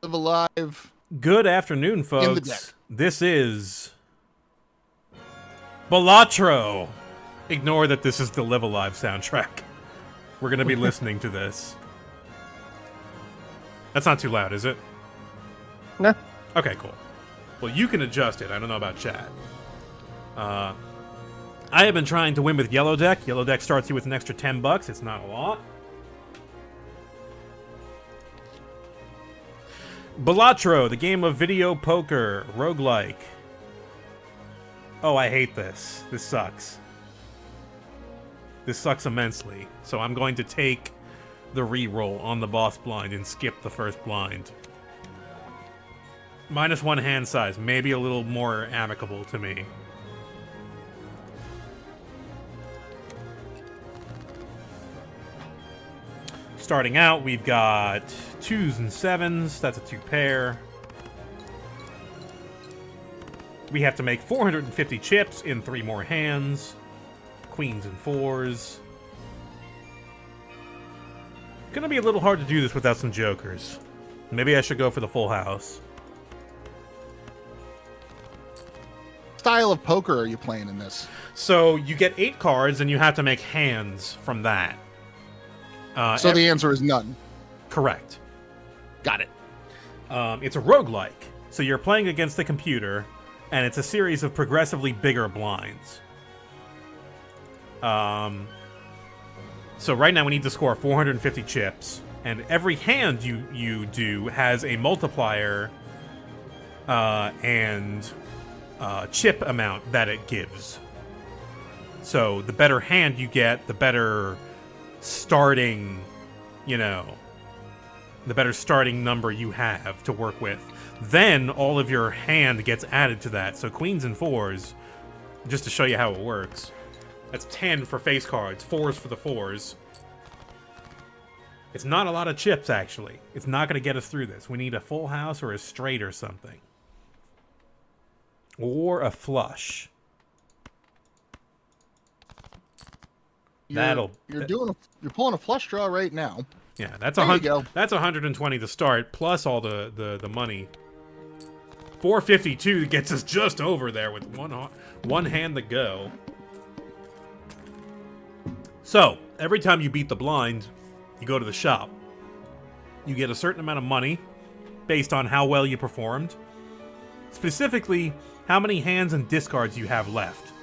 Live Alive Good afternoon, in the deck. folks. This is Balatro. Ignore that this is the Live Alive soundtrack. We're going to be listening to this. That's not too loud, is it? No. Okay, cool. Well, you can adjust it. I don't know about chat. I have been trying to win with Yellow Deck. Yellow Deck starts you with an extra $10. It's not a lot. Balatro, the game of video poker, roguelike. Oh, I hate this. This sucks. This sucks immensely. So I'm going to take the reroll on the boss blind and skip the first blind. -1 hand size, maybe a little more amicable to me. Starting out, we've got 2s and 7s. That's a 2 pair. We have to make 450 chips in 3 more hands. Queens and 4s. Gonna be a little hard to do this without some jokers. Maybe I should go for the full house. Style of poker are you playing in this? So you get 8 cards and you have to make hands from that. So the answer is none. Correct. Got it. It's a roguelike. So you're playing against the computer, and it's a series of progressively bigger blinds. So right now we need to score 450 chips, and every hand you do has a multiplier and chip amount that it gives. So the better hand you get, the better starting, the better starting number you have to work with. Then all of your hand gets added to that. So queens and 4s, just to show you how it works. That's 10 for face cards, 4s for the 4s. It's not a lot of chips, actually. It's not going to get us through this. We need a full house or a straight or something. Or a flush. You're pulling a flush draw right now. Yeah, that's There you go. That's 120 to start, plus all the money. 452 gets us just over there with one hand to go. So, every time you beat the blind, you go to the shop. You get a certain amount of money based on how well you performed. Specifically, how many hands and discards you have left.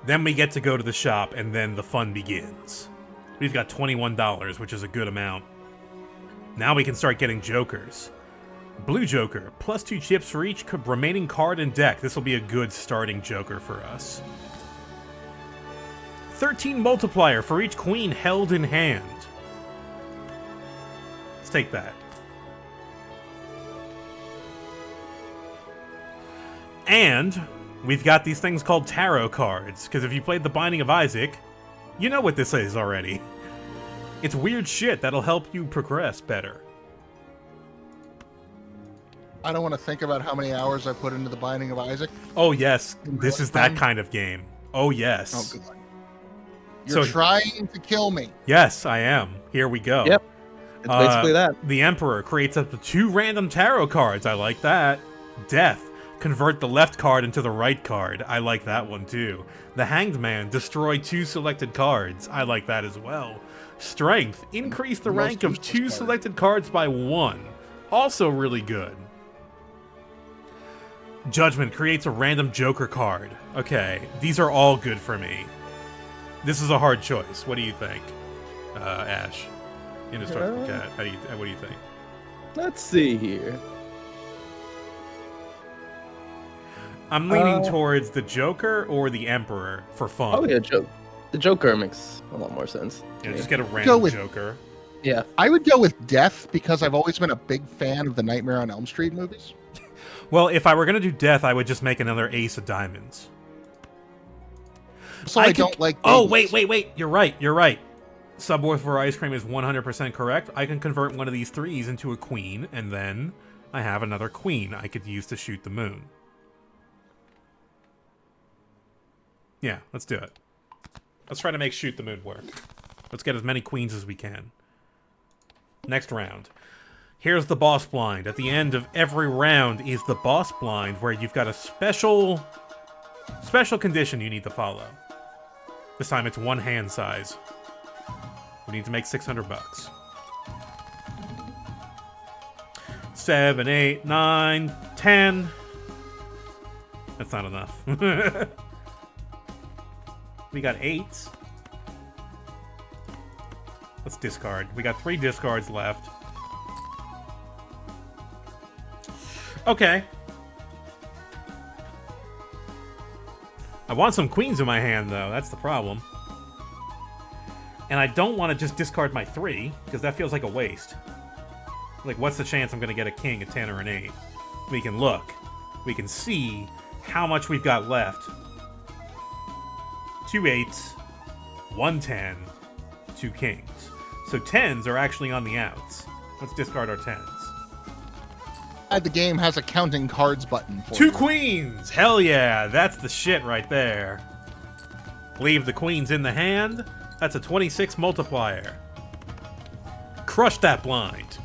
Then we get to go to the shop, and then the fun begins. We've got $21, which is a good amount. Now we can start getting jokers. Blue joker, +2 chips for each remaining card in deck. This will be a good starting joker for us. 13 multiplier for each queen held in hand. Let's take that. And we've got these things called tarot cards, because if you played The Binding of Isaac, you know what this is already. It's weird shit that'll help you progress better. I don't want to think about how many hours I put into The Binding of Isaac. Oh yes, this is that kind of game. Oh yes. Oh, good. You're trying to kill me. Yes, I am. Here we go. Yep. It's basically that. The Emperor creates up to 2 random tarot cards. I like that. Death. Convert the left card into the right card. I like that one too. The Hanged Man. Destroy 2 selected cards. I like that as well. Strength. Increase the rank of 2 selected cards by 1. Also really good. Judgment creates a random Joker card. Okay, these are all good for me. This is a hard choice. What do you think, Ash? Indestructible Cat. What do you think? Let's see here. I'm leaning towards the Joker or the Emperor for fun. Oh yeah, the Joker makes a lot more sense. Yeah, just get a random Joker. Yeah. I would go with Death because I've always been a big fan of the Nightmare on Elm Street movies. Well, if I were going to do Death, I would just make another Ace of Diamonds. So I don't like... Oh, wait. You're right. Subwoofer Ice Cream is 100% correct. I can convert one of these 3s into a queen, and then I have another queen I could use to shoot the moon. Yeah, let's do it. Let's try to make Shoot the Moon work. Let's get as many queens as we can. Next round. Here's the boss blind. At the end of every round is the boss blind, where you've got a special condition you need to follow. This time it's one hand size. We need to make $600. 7, 8, 9, 10. That's not enough. We got 8. Let's discard. We got 3 discards left. Okay. I want some queens in my hand, though. That's the problem. And I don't want to just discard my 3, because that feels like a waste. Like, what's the chance I'm going to get a king, a 10, or an 8? We can look. We can see how much we've got left. 2 8s, 1 10, 2 kings. So 10s are actually on the outs. Let's discard our 10s. The game has a counting cards button for 2 you. queens! Hell yeah, that's the shit right there. Leave the queens in the hand. That's a 26 multiplier. Crush that blind.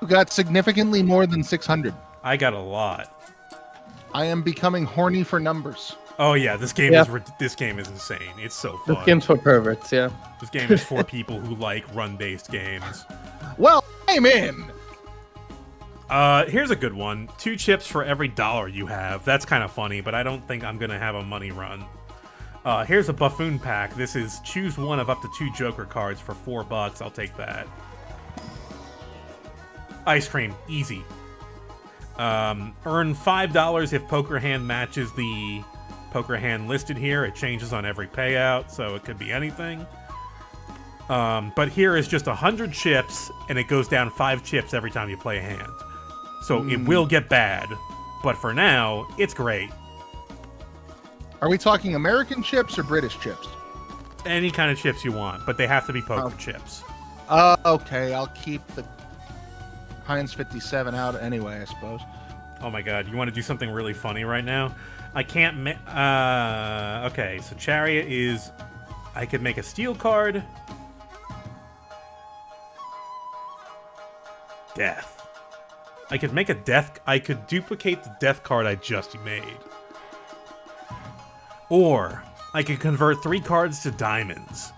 You got significantly more than 600. I got a lot. I am becoming horny for numbers. Oh yeah, this game is insane. It's so fun. This game's for perverts, yeah. This game is for people who like run-based games. Well, I'm in. Here's a good one. 2 chips for every dollar you have. That's kind of funny, but I don't think I'm gonna have a money run. Here's a buffoon pack. This is choose one of up to 2 Joker cards for $4. I'll take that. Ice cream, easy. Earn $5 if poker hand matches the poker hand listed here. It changes on every payout, so it could be anything. But here is just 100 chips, and it goes down 5 chips every time you play a hand. So it will get bad, but for now, it's great. Are we talking American chips or British chips? Any kind of chips you want, but they have to be poker chips. Okay, I'll keep the Heinz 57 out anyway, I suppose. Oh my god, you want to do something really funny right now? I can't okay, so Chariot is... I could make a steel card. Death. I could make a death... I could duplicate the death card I just made. Or, I could convert 3 cards to diamonds.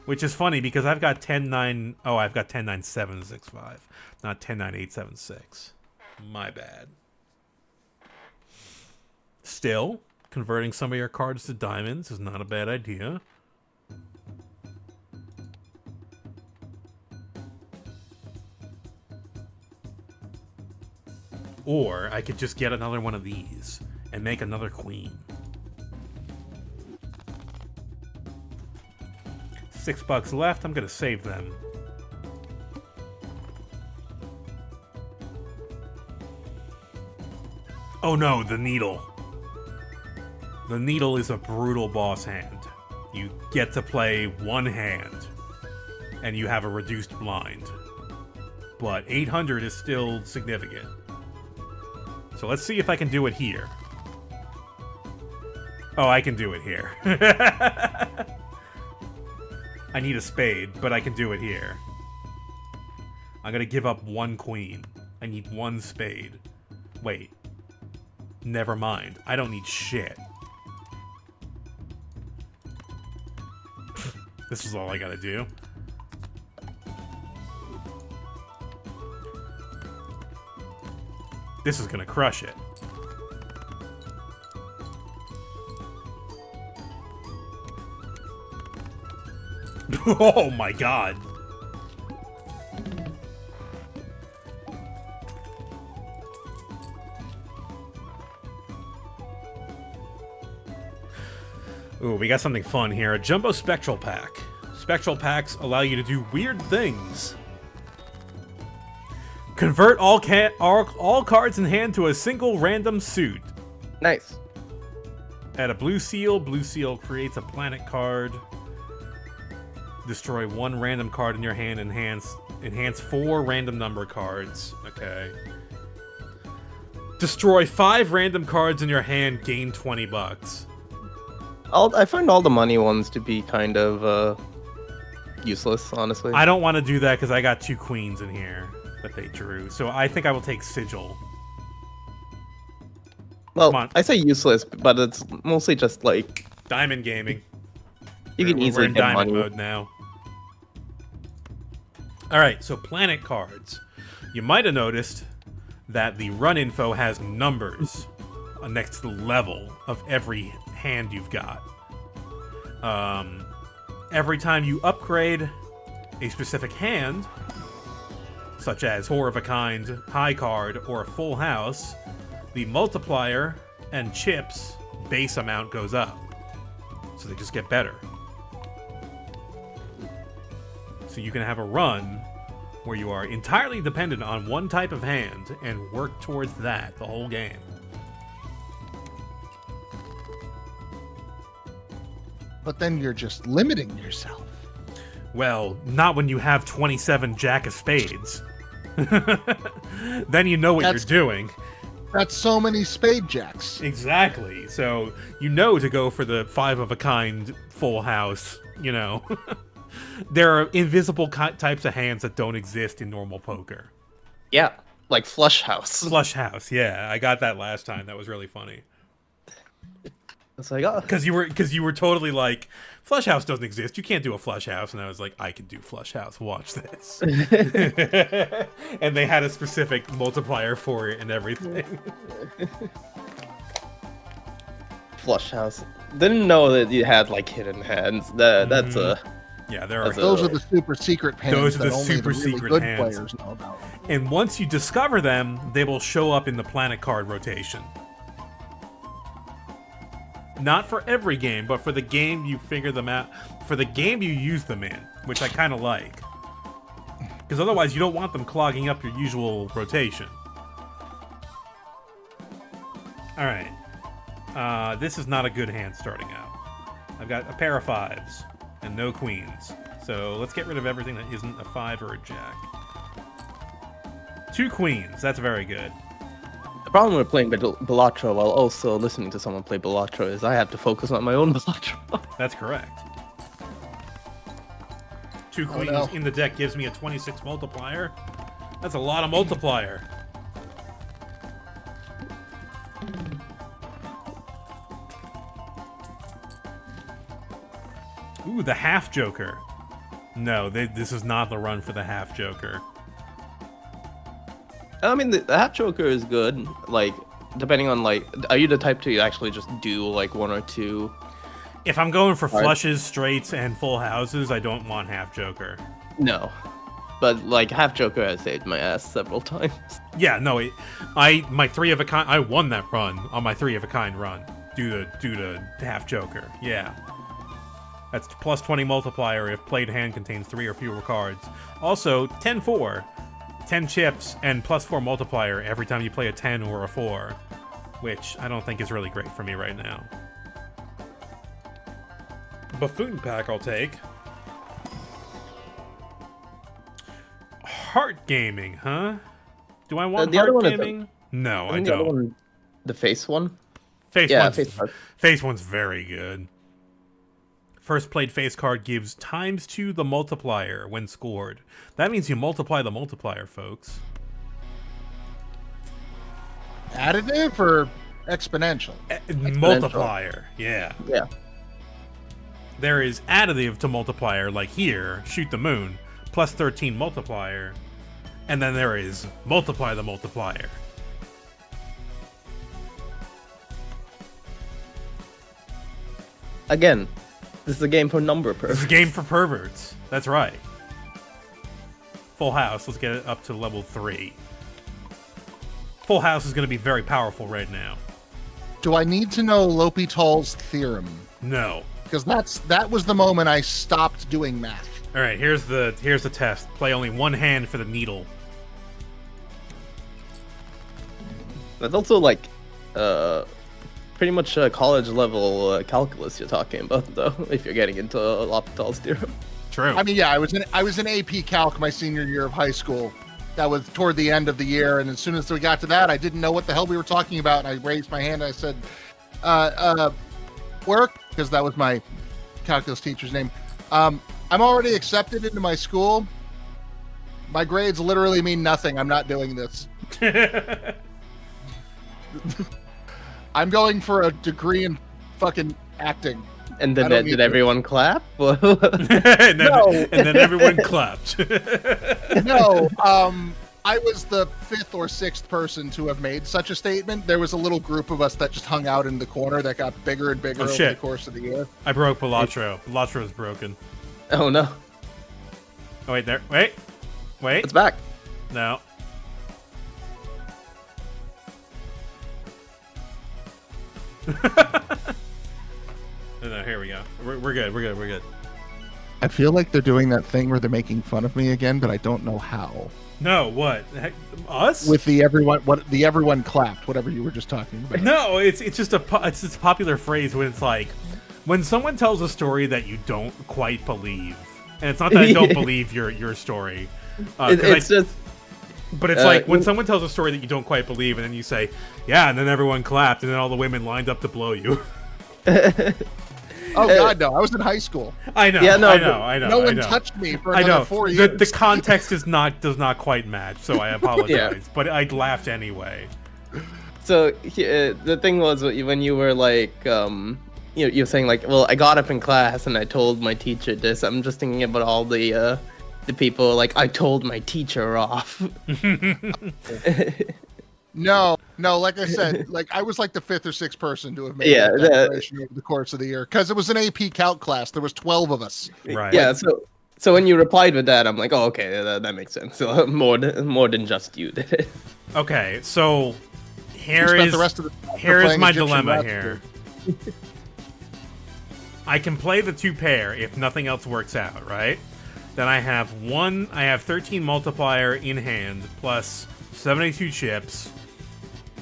Which is funny, because I've got 10-9... Oh, I've got 10-9-7-6-5. Not 10-9-8-7-6. My bad. Still, converting some of your cards to diamonds is not a bad idea. Or I could just get another one of these and make another queen. $6 left. I'm gonna save them. Oh no, the needle. The needle is a brutal boss hand. You get to play one hand, and you have a reduced blind. But 800 is still significant. So let's see if I can do it here. Oh, I can do it here. I need a spade, but I can do it here. I'm gonna give up 1 queen. I need 1 spade. Wait. Never mind. I don't need shit. This is all I gotta do. This is gonna crush it. Oh my god. Ooh, we got something fun here. A Jumbo Spectral Pack. Spectral Packs allow you to do weird things. Convert all cards in hand to a single random suit. Nice. Add a blue seal. Blue seal creates a planet card. Destroy 1 random card in your hand. Enhance 4 random number cards. Okay. Destroy 5 random cards in your hand, gain 20 bucks. I find all the money ones to be kind of useless, honestly. I don't want to do that because I got 2 queens in here that they drew. So I think I will take Sigil. Well, I say useless, but it's mostly just like Diamond Gaming. you can easily We're in get diamond money. mode now. Alright, so planet cards. You might have noticed that the run info has numbers next to the level of every hand you've got. Every time you upgrade a specific hand, such as Horror of a Kind, High Card, or a Full House, the multiplier and chips base amount goes up. So they just get better. So you can have a run where you are entirely dependent on one type of hand and work towards that the whole game. But then you're just limiting yourself. Well, not when you have 27 Jack of Spades. Then you know what you're doing. That's so many spade jacks. Exactly. So you know to go for the 5 of a kind full house, you know. There are invisible types of hands that don't exist in normal poker. Yeah, like Flush House. Flush House, yeah. I got that last time. That was really funny. It's like, oh. Because you were totally like, Flush House doesn't exist. You can't do a Flush House. And I was like, I can do Flush House. Watch this. And they had a specific multiplier for it and everything. Flush House. Didn't know that you had like hidden hands. That's a. Yeah, there are. Those are the super secret hands. Those are the that only super really secret good hands. players know about. And once you discover them, they will show up in the planet card rotation. Not for every game, but for the game you figure them out. For the game you use them in, which I kind of like. Because otherwise you don't want them clogging up your usual rotation. Alright. This is not a good hand starting out. I've got a pair of 5s and no queens. So let's get rid of everything that isn't a 5 or a jack. 2 queens, that's very good. The problem with playing Balatro while also listening to someone play Balatro is I have to focus on my own Balatro. That's correct. 2 queens in the deck gives me a 26 multiplier. That's a lot of multiplier. Ooh, the half joker. No, this is not the run for the half joker. I mean, the half joker is good. Like, depending on like, are you the type to actually just do like 1 or 2? If I'm going for flushes, straights, and full houses, I don't want half joker. No, but like half joker has saved my ass several times. Yeah, no, my 3 of a kind. I won that run on my 3 of a kind run due to half joker. Yeah. That's plus 20 multiplier if played hand contains 3 or fewer cards. Also, 10-4. 10 chips and plus 4 multiplier every time you play a 10 or a 4. Which I don't think is really great for me right now. Buffoon pack I'll take. Heart gaming, huh? Do I want heart gaming? No, I don't. The face one? Face one's very good. First played face card gives ×2 the multiplier when scored. That means you multiply the multiplier, folks. Additive or exponential? Multiplier, yeah. Yeah. There is additive to multiplier, like here, shoot the moon, plus 13 multiplier. And then there is multiply the multiplier. Again, this is a game for number perverts. This is a game for perverts. That's right. Full house. Let's get it up to level 3. Full house is going to be very powerful right now. Do I need to know L'Hopital's theorem? No. Because that was the moment I stopped doing math. All right, here's the test. Play only one hand for the needle. That's also like pretty much college level calculus you're talking about, though, if you're getting into L'Hopital's theorem. True. I mean, yeah, I was in AP Calc my senior year of high school, That was toward the end of the year, and as soon as we got to that, I didn't know what the hell we were talking about, and I raised my hand and I said, work, because that was my calculus teacher's name. I'm already accepted into my school. My grades literally mean nothing. I'm not doing this. I'm going for a degree in fucking acting. And then did everyone clap? and then everyone clapped. No, I was the 5th or 6th person to have made such a statement. There was a little group of us that just hung out in the corner that got bigger and bigger over the course of the year. I broke Balatro. Balatro is broken. Oh no. Oh wait, there. Wait. It's back. No. No, here we go. We're good. I feel like they're doing that thing where they're making fun of me again, but I don't know how. No, what? Heck, us? With the everyone clapped, whatever you were just talking about. No, it's just a popular phrase when it's like when someone tells a story that you don't quite believe, and it's not that I don't believe your story. But it's like when someone tells a story that you don't quite believe, and then you say, "Yeah," and then everyone clapped, and then all the women lined up to blow you. Oh God, no! I was in high school. I know. Yeah, no, I know. No one touched me for another 4 years. The context does not quite match, so I apologize. But I laughed anyway. So the thing was when you were like, you're saying like, well, I got up in class and I told my teacher this. I'm just thinking about all the people like I told my teacher off. No, like I said, like I was like the 5th or 6th person to have made that declaration over the course of the year because it was an AP Calc class. There was 12 of us. Right. Yeah. So when you replied with that, I'm like, oh, okay, that makes sense. So more than just you did it. Okay, so here is my dilemma here. I can play the 2-pair if nothing else works out, right? Then I have 13 multiplier in hand plus 72 chips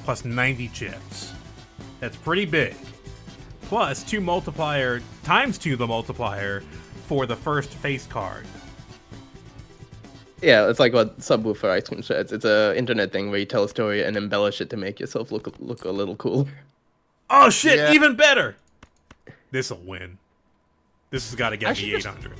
plus 90 chips. That's pretty big. Plus 2 multiplier times 2 the multiplier for the first face card. Yeah, it's like what Subwoofer Ice Cream says. It's a internet thing where you tell a story and embellish it to make yourself look a little cooler. Oh shit, yeah. Even better! This'll win. This has got to get me 800.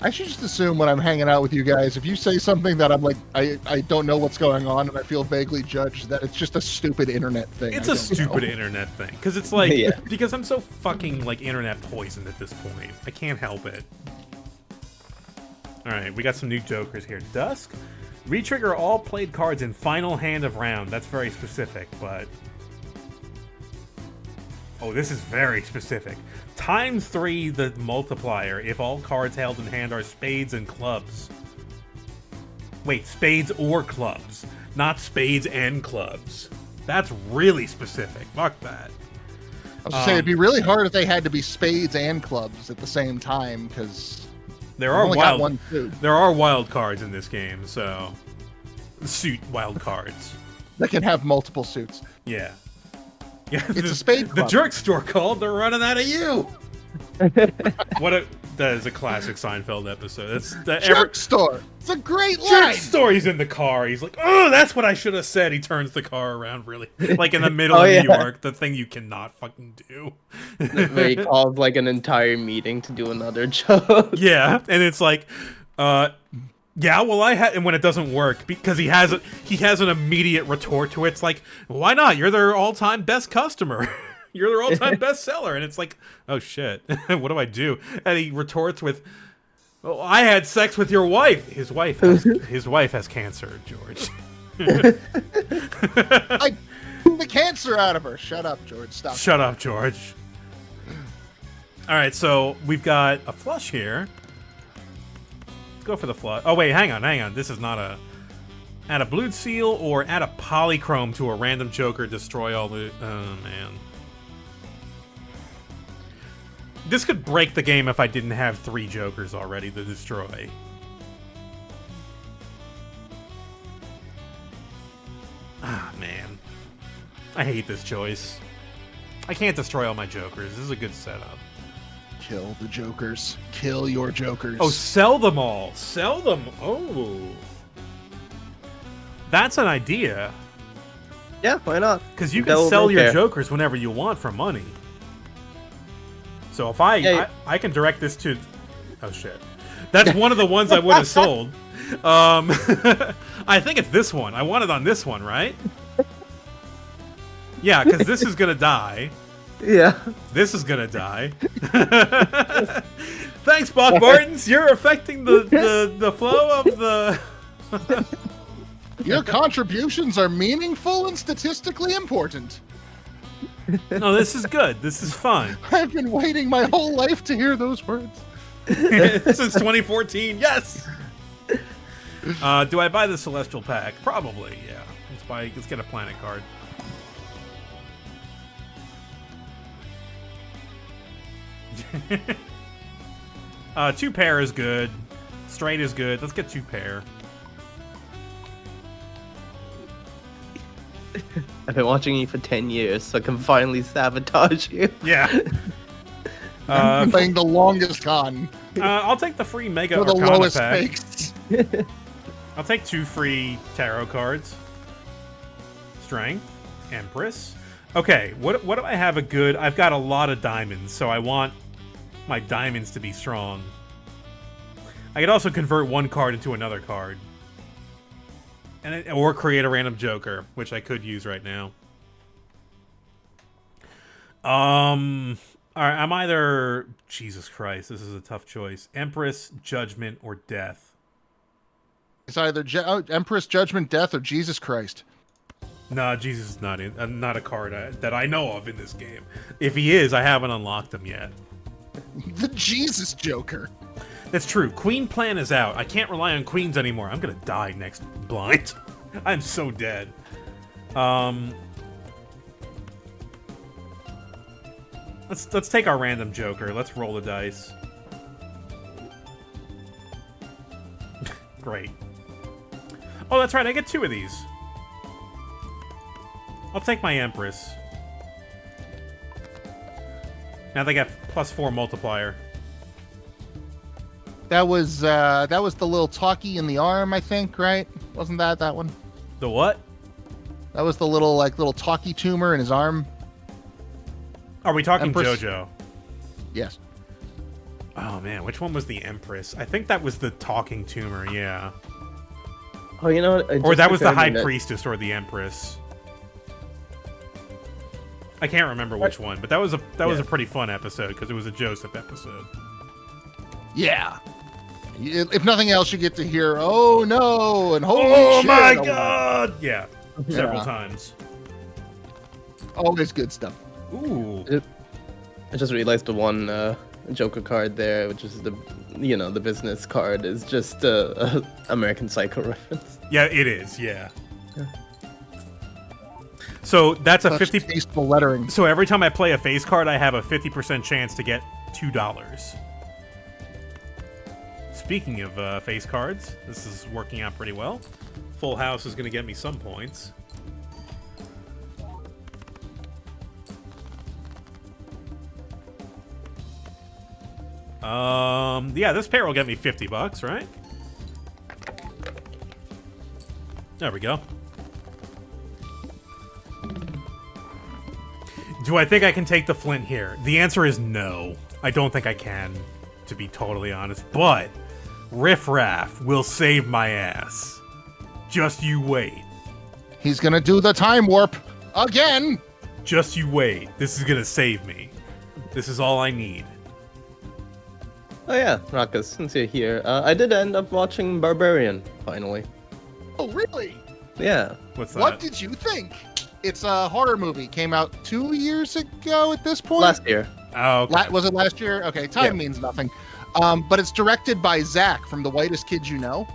I should just assume when I'm hanging out with you guys, if you say something that I'm like, I don't know what's going on and I feel vaguely judged, that it's just a stupid internet thing. It's a stupid internet thing. Because it's like, because I'm so fucking like internet poisoned at this point. I can't help it. Alright, we got some new jokers here. Dusk? Retrigger all played cards in final hand of round. That's very specific, but... Oh, this is very specific. Times 3 the multiplier if all cards held in hand are spades and clubs. Wait, spades or clubs. Not spades and clubs. That's really specific. Fuck that. I was gonna say, it'd be really hard if they had to be spades and clubs at the same time, because there are wild cards in this game, so... Suit wild cards. That can have multiple suits. Yeah. Yeah, it's a spade club. The jerk store called. They're running out of you. That is a classic Seinfeld episode. Jerk store. It's a great line. Jerk store. He's in the car. He's like, oh, that's what I should have said. He turns the car around really, like in the middle of New York. The thing you cannot fucking do. Where he called like an entire meeting to do another joke. Yeah, and it's like, yeah, well, and when it doesn't work, because he has an immediate retort to it. It's like, why not? You're their all-time best customer. You're their all-time best seller. And it's like, oh shit, what do I do? And he retorts with, well, I had sex with your wife. His wife has cancer, George. I took the cancer out of her. Shut up, George. Stop. Shut up, George. All right, so we've got a flush here. Go for the flush. Oh, wait, hang on. This is not a... Add a Blood Seal or add a Polychrome to a random Joker. Destroy all the... Oh, man. This could break the game if I didn't have 3 Jokers already to destroy. Ah, man. I hate this choice. I can't destroy all my Jokers. This is a good setup. Kill the jokers. Kill your jokers. Oh, sell them all. Sell them. Oh. That's an idea. Yeah, why not? Because you can sell your jokers whenever you want for money. So if I can direct this to... Oh, shit. That's one of the ones I would have sold. I think it's this one. I want it on this one, right? Yeah, because this is going to die. Yeah. This is going to die. Thanks, Bob Martins. You're affecting the flow of the... Your contributions are meaningful and statistically important. No, this is good. This is fun. I've been waiting my whole life to hear those words. Since 2014, yes! Do I buy the Celestial Pack? Probably, yeah. Let's get a planet card. Two pair is good. Straight is good. Let's get two pair. I've been watching you for 10 years, so I can finally sabotage you. Yeah. Playing the longest con. I'll take the free Mega For the Arcana lowest pack. stakes. I'll take 2 free tarot cards. Strength. Empress. Okay, what do I have a good... I've got a lot of diamonds, so I want my diamonds to be strong. I could also convert one card into another card. Or create a random joker, which I could use right now. Alright, I'm either... Jesus Christ, this is a tough choice. Empress, Judgment, or Death. It's either Empress, Judgment, Death, or Jesus Christ. Nah, Jesus is not a card that I know of in this game. If he is, I haven't unlocked him yet. The Jesus Joker. That's true. Queen plan is out. I can't rely on queens anymore. I'm gonna die next blind. I'm so dead. Let's take our random joker. Let's roll the dice. Great. Oh, that's right. I get 2 of these. I'll take my Empress. Now they got +4 multiplier. That was the little talkie in the arm, I think, right? Wasn't that one? The what? That was the little talkie tumor in his arm. Are we talking Empress? JoJo? Yes. Oh man, which one was the Empress? I think that was the talking tumor, yeah. Oh, you know what? Or that was the High Priestess or the Empress. I can't remember which one, but that was a pretty fun episode because it was a Joseph episode. Yeah. If nothing else, you get to hear, "Oh no!" and "Holy shit!" My god! Yeah, several times. Always good stuff. Ooh. I just realized the one Joker card there, which is the business card, is just a American Psycho reference. Yeah, it is. Yeah. So that's a 50 tasteful lettering. So every time I play a face card, I have a 50% chance to get $2. Speaking of face cards, this is working out pretty well. Full House is going to get me some points. Yeah, this pair will get me $50, right? There we go. Do I think I can take the Flint here? The answer is no. I don't think I can, to be totally honest. But Riff Raff will save my ass. Just you wait. He's gonna do the time warp again. Just you wait. This is gonna save me. This is all I need. Oh yeah, Ruckus, since you're here, I did end up watching Barbarian, finally. Oh, really? Yeah. What's that? What did you think? It's a horror movie. Came out 2 years ago at this point. Last year. Oh, okay. Was it last year? Okay, time means nothing. But it's directed by Zach from The Whitest Kids You Know.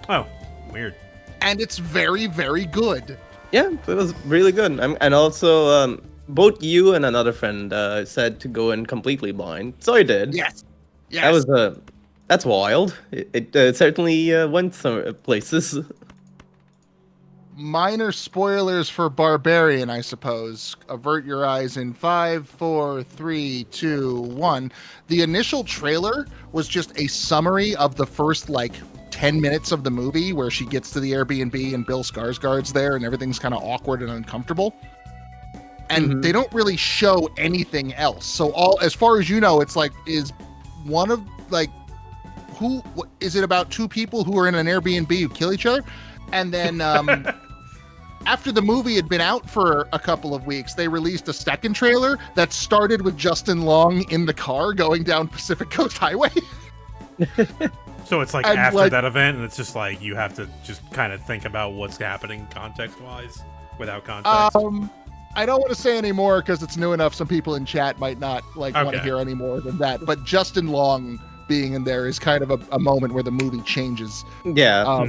Oh, weird. And it's very, very good. Yeah, it was really good. And also, both you and another friend said to go in completely blind, so I did. Yes. Yes. That's wild. It certainly went some places. minor spoilers for Barbarian, I suppose. Avert your eyes in 5, 4, 3, 2, 1. The initial trailer was just a summary of the first, 10 minutes of the movie where she gets to the Airbnb and Bill Skarsgård's there and everything's kind of awkward and uncomfortable. And they don't really show anything else. So as far as you know, it's is one of who is it about two people who are in an Airbnb who kill each other? And then after the movie had been out for a couple of weeks, they released a second trailer that started with Justin Long in the car going down Pacific Coast Highway. So it's after that event, and it's just you have to just kind of think about what's happening context-wise without context. I don't want to say any more because it's new enough. Some people in chat might not want to hear any more than that. But Justin Long being in there is kind of a moment where the movie changes. Yeah,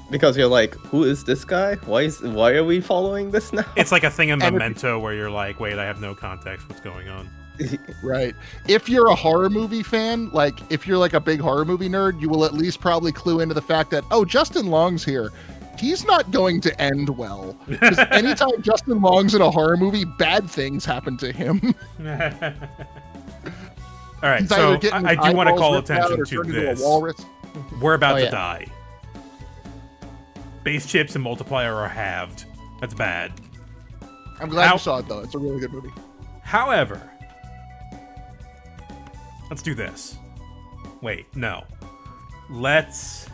because you're like, who is this guy? Why are we following this now? It's like a thing in Memento where you're like, wait, I have no context. What's going on? Right. If you're a horror movie fan, if you're a big horror movie nerd, you will at least probably clue into the fact that, Justin Long's here. He's not going to end well. Because anytime Justin Long's in a horror movie, bad things happen to him. All right, so I do want to call attention to this. We're about to die. Base chips and multiplier are halved. That's bad. I'm glad you saw it, though. It's a really good movie. However, let's do this. Wait, no. What's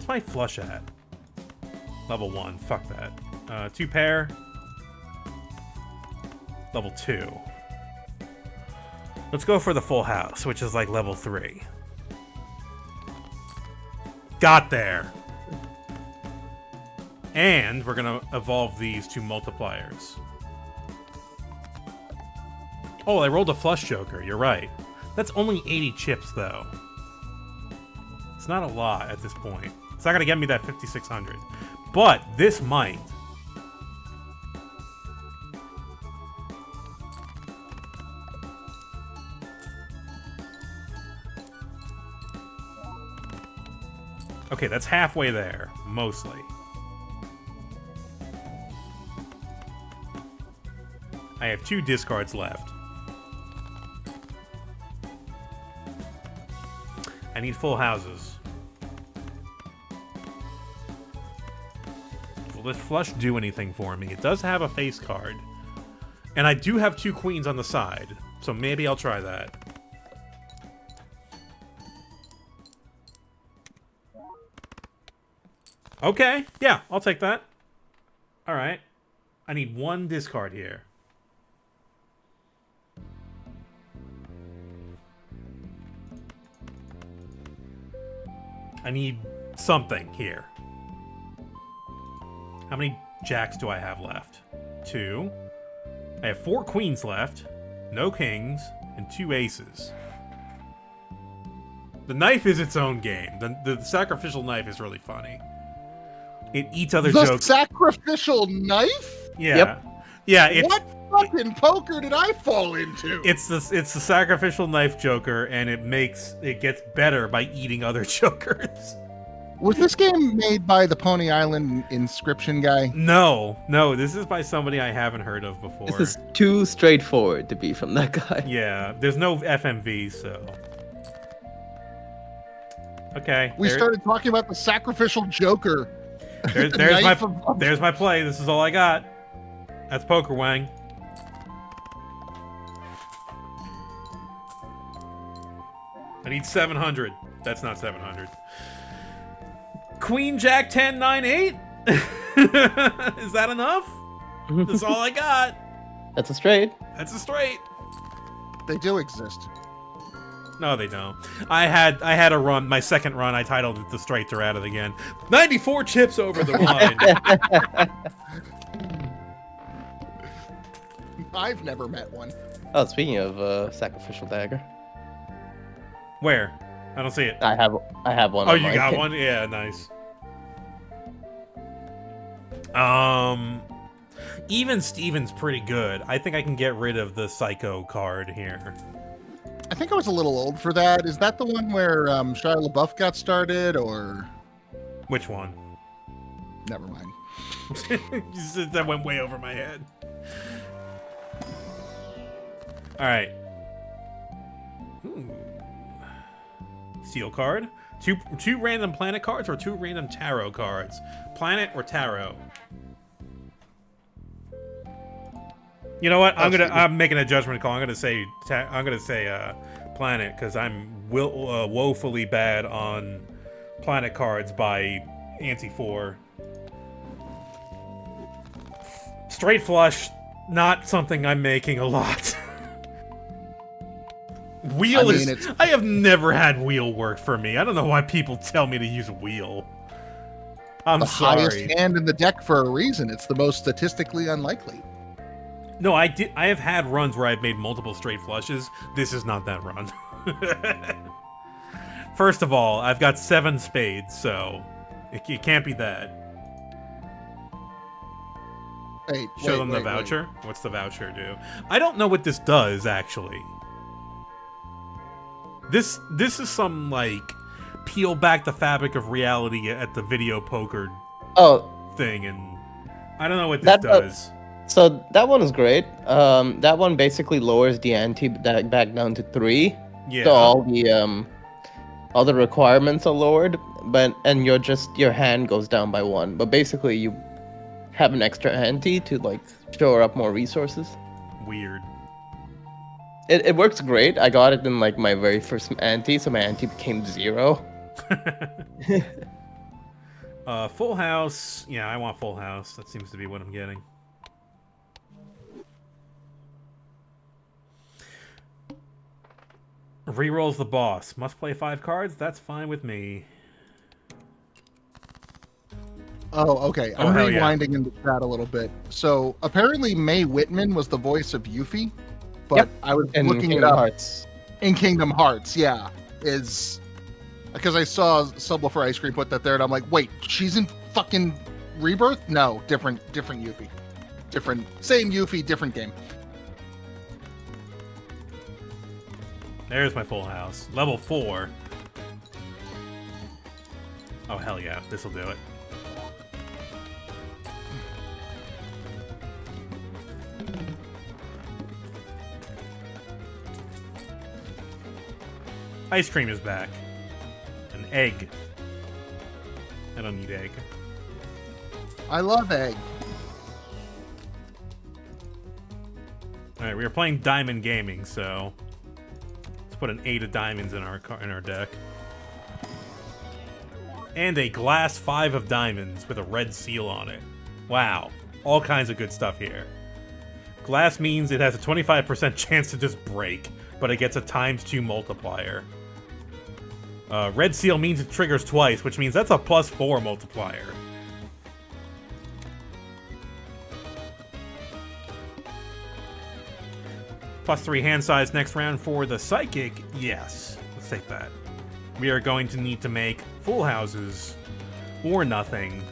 my flush at? Level 1. Fuck that. 2 pair. Level 2. Let's go for the full house, which is level 3. Got there. And we're going to evolve these to multipliers. Oh, I rolled a flush joker. You're right. That's only 80 chips, though. It's not a lot at this point. It's not going to get me that 5,600. But this might. Okay, that's halfway there, mostly. I have 2 discards left. I need full houses. Will this flush do anything for me? It does have a face card. And I do have 2 queens on the side, so maybe I'll try that. Okay, yeah, I'll take that. Alright. I need 1 discard here. I need something here. How many jacks do I have left? 2. I have 4 queens left, no kings, and 2 aces. The knife is its own game. The sacrificial knife is really funny. It eats other jokes. The sacrificial knife? Yeah. Yep. Yeah. What fucking poker did I fall into? It's the sacrificial knife joker, and it gets better by eating other jokers. Was this game made by the Pony Island Inscription guy? No, this is by somebody I haven't heard of before. This is too straightforward to be from that guy. Yeah, there's no FMV, so. Okay. We started talking about the sacrificial joker. There's my play. This is all I got. That's Poker Wang. I need 700. That's not 700. Queen Jack 10 9 8. Is that enough? That's all I got. That's a straight. That's a straight. They do exist. No, they don't. I had a run. My second run, I titled it "The Straights Are At It Again." 94 chips over the line. I've never met one. Oh, speaking of sacrificial dagger. Where? I don't see it. I have one. Oh, you got one? Yeah, nice. Even Steven's pretty good. I think I can get rid of the Psycho card here. I think I was a little old for that. Is that the one where Shia LaBeouf got started, or? Which one? never mind. That went way over my head. All right. Ooh. Steel card. Two random planet cards or two random tarot cards. Planet or tarot. You know what? I'm making a judgment call. I'm gonna say planet because I'm woefully bad on planet cards by ante 4. Straight flush, not something I'm making a lot. Wheel I have never had wheel work for me. I don't know why people tell me to use wheel. I'm sorry. The highest hand in the deck for a reason. It's the most statistically unlikely. No, I have had runs where I've made multiple straight flushes. This is not that run. First of all, I've got 7 spades, so it can't be that. Show them the voucher. What's the voucher do? I don't know what this does, actually. This is some, like, peel back the fabric of reality at the video poker thing, and I don't know what this does. So that one is great. That one basically lowers the ante back down to 3. Yeah. So all the requirements are lowered, and your hand goes down by 1. But basically you have an extra ante to like shore up more resources. Weird. It works great. I got it in like my very first ante, so my ante became 0. Full house. Yeah, I want full house. That seems to be what I'm getting. Rerolls the boss. Must play 5 cards? That's fine with me. Oh, okay. I'm rewinding in the chat a little bit. So apparently Mae Whitman was the voice of Yuffie, but I was looking it up. In Kingdom Hearts, yeah. Is because I saw Subwoofer Ice Cream put that there, and I'm like, wait, she's in fucking Rebirth? No, different Yuffie. Same Yuffie, different game. There's my full house. Level 4. Oh, hell yeah. This'll do it. Ice cream is back. An egg. I don't need egg. I love egg. Alright, we are playing Diamond Gaming, so let's put an 8 of diamonds in our deck. And a glass 5 of diamonds with a red seal on it. Wow. All kinds of good stuff here. Glass means it has a 25% chance to just break, but it gets a ×2 multiplier. Red seal means it triggers twice, which means that's a +4 multiplier. +3 hand size next round for the Psychic. Yes, let's take that. We are going to need to make full houses or nothing.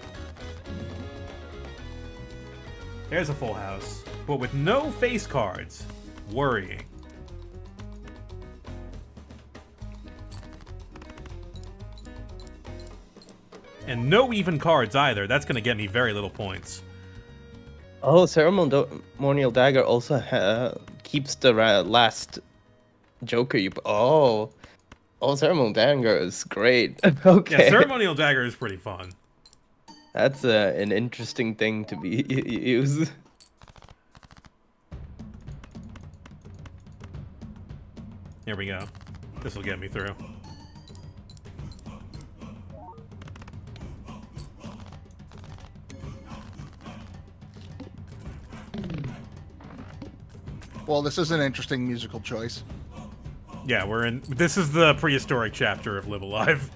There's a full house, but with no face cards. Worrying. And no even cards either. That's going to get me very little points. Oh, Ceremonial Dagger also keeps the last Joker you... Oh, Ceremonial Dagger is great. Okay. Yeah, Ceremonial Dagger is pretty fun. That's an interesting thing to be used. Here we go. This will get me through. Well, this is an interesting musical choice. Yeah, this is the prehistoric chapter of Live Alive.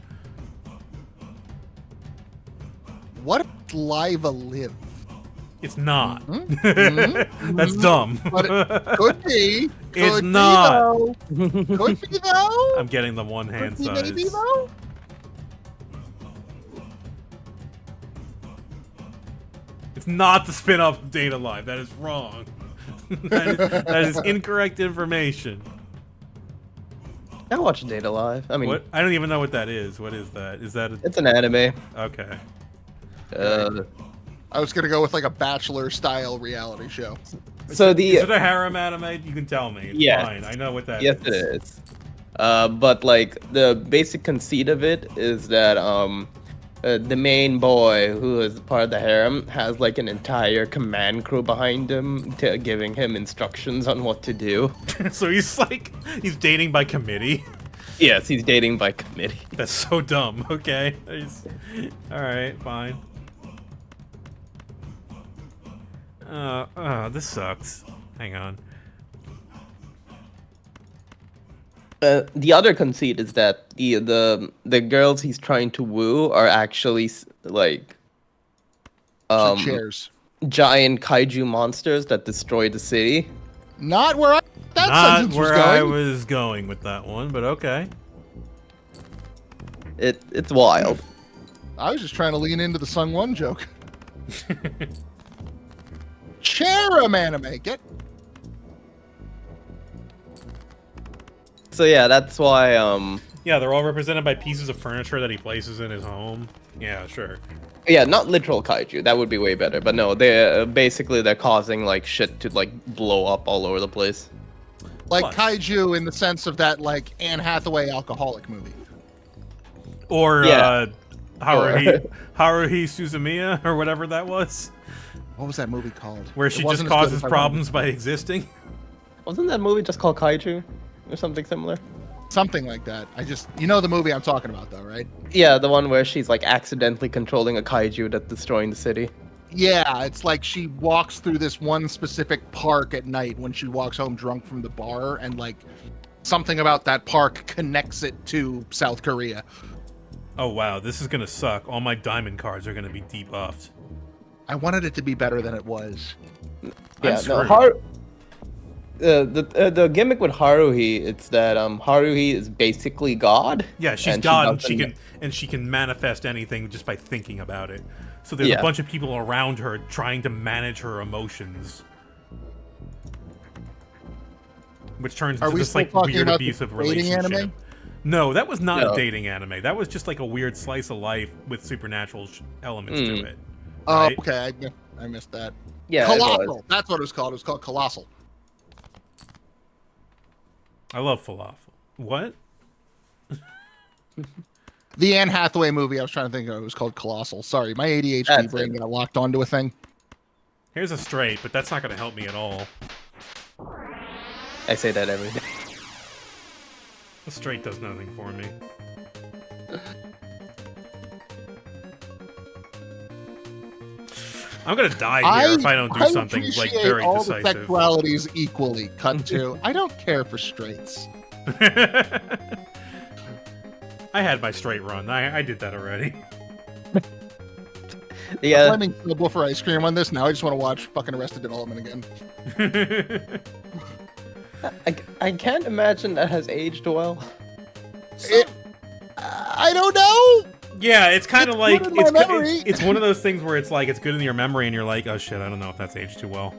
What is Live a Live? It's not. That's dumb. But it could be. It's not. Could be though. I'm getting the one hand size. Maybe though. It's not the spin-off of Data Live. That is wrong. that is incorrect information. I watched Data Live. I mean, what? I don't even know what that is. What is that? Is that? It's an anime. Okay. I was gonna go with like a Bachelor style reality show. So Is it a harem anime? You can tell me. It's Yes. fine. I know what that yes, is. it is. But like the basic conceit of it is that the main boy, who is part of the harem, has like an entire command crew behind him, giving him instructions on what to do. So he's dating by committee. Yes, he's dating by committee. That's so dumb. Okay. All right, fine. This sucks. Hang on. The other conceit is that the girls he's trying to woo are actually like Chairs. giant kaiju monsters that destroy the city. Not where that Not sentence was where going. I was going with that one, but okay. It's wild. I was just trying to lean into the Sung One joke. Cherem anime. Get. So yeah, that's why Yeah, they're all represented by pieces of furniture that he places in his home. Yeah, sure. yeah, not literal kaiju. That would be way better. But no, they're causing like shit to like blow up all over the place. Like Plus. kaiju in the sense of that like Anne Hathaway alcoholic movie. Or Yeah. Haruhi Suzumiya or whatever that was, What was that movie called? where It she just wasn't as good causes as I problems by existing. Wasn't that movie just called Kaiju or something similar? wanted. Something like that. You know the movie I'm talking about though, right? Yeah, the one where she's like accidentally controlling a kaiju that's destroying the city. Yeah, it's like she walks through this one specific park at night when she walks home drunk from the bar, and like something about that park connects it to South Korea. Oh wow, this is gonna suck. All my diamond cards are gonna be debuffed. I wanted it to be better than it was. Yeah, screwed. the gimmick with Haruhi, it's that Haruhi is basically God. Yeah, she's and God, and doesn't- she can manifest anything just by thinking about it. So there's a Yeah. bunch of people around her trying to manage her emotions, which turns Are into we this still like talking weird about the abusive dating relationship. anime? No, that was not No. a dating anime. That was just like a weird slice of life with supernatural elements to it. Oh, Right? okay. I missed that. Yeah, it was. Colossal. That's what it was called. It was called Colossal. I love falafel. What? The Anne Hathaway movie I was trying to think of, it was called Colossal. Sorry, my ADHD That's brain it. got locked onto a thing. Here's a straight, but that's not going to help me at all. I say that every day. A straight does nothing for me. I'm gonna die here if I don't do something like appreciate very all the decisive. sexualities equally. Cut to, I don't care for straights. I had my straight run. I did that already. I'm Yeah, blaming Subwoofer ice cream on this. Now I just want to watch fucking Arrested Development again. I can't imagine that has aged well. I don't know. Yeah, it's kind of It's like good in my memory. it's one of those things where it's like it's good in your memory, and you're like, oh shit, I don't know if that's aged too well.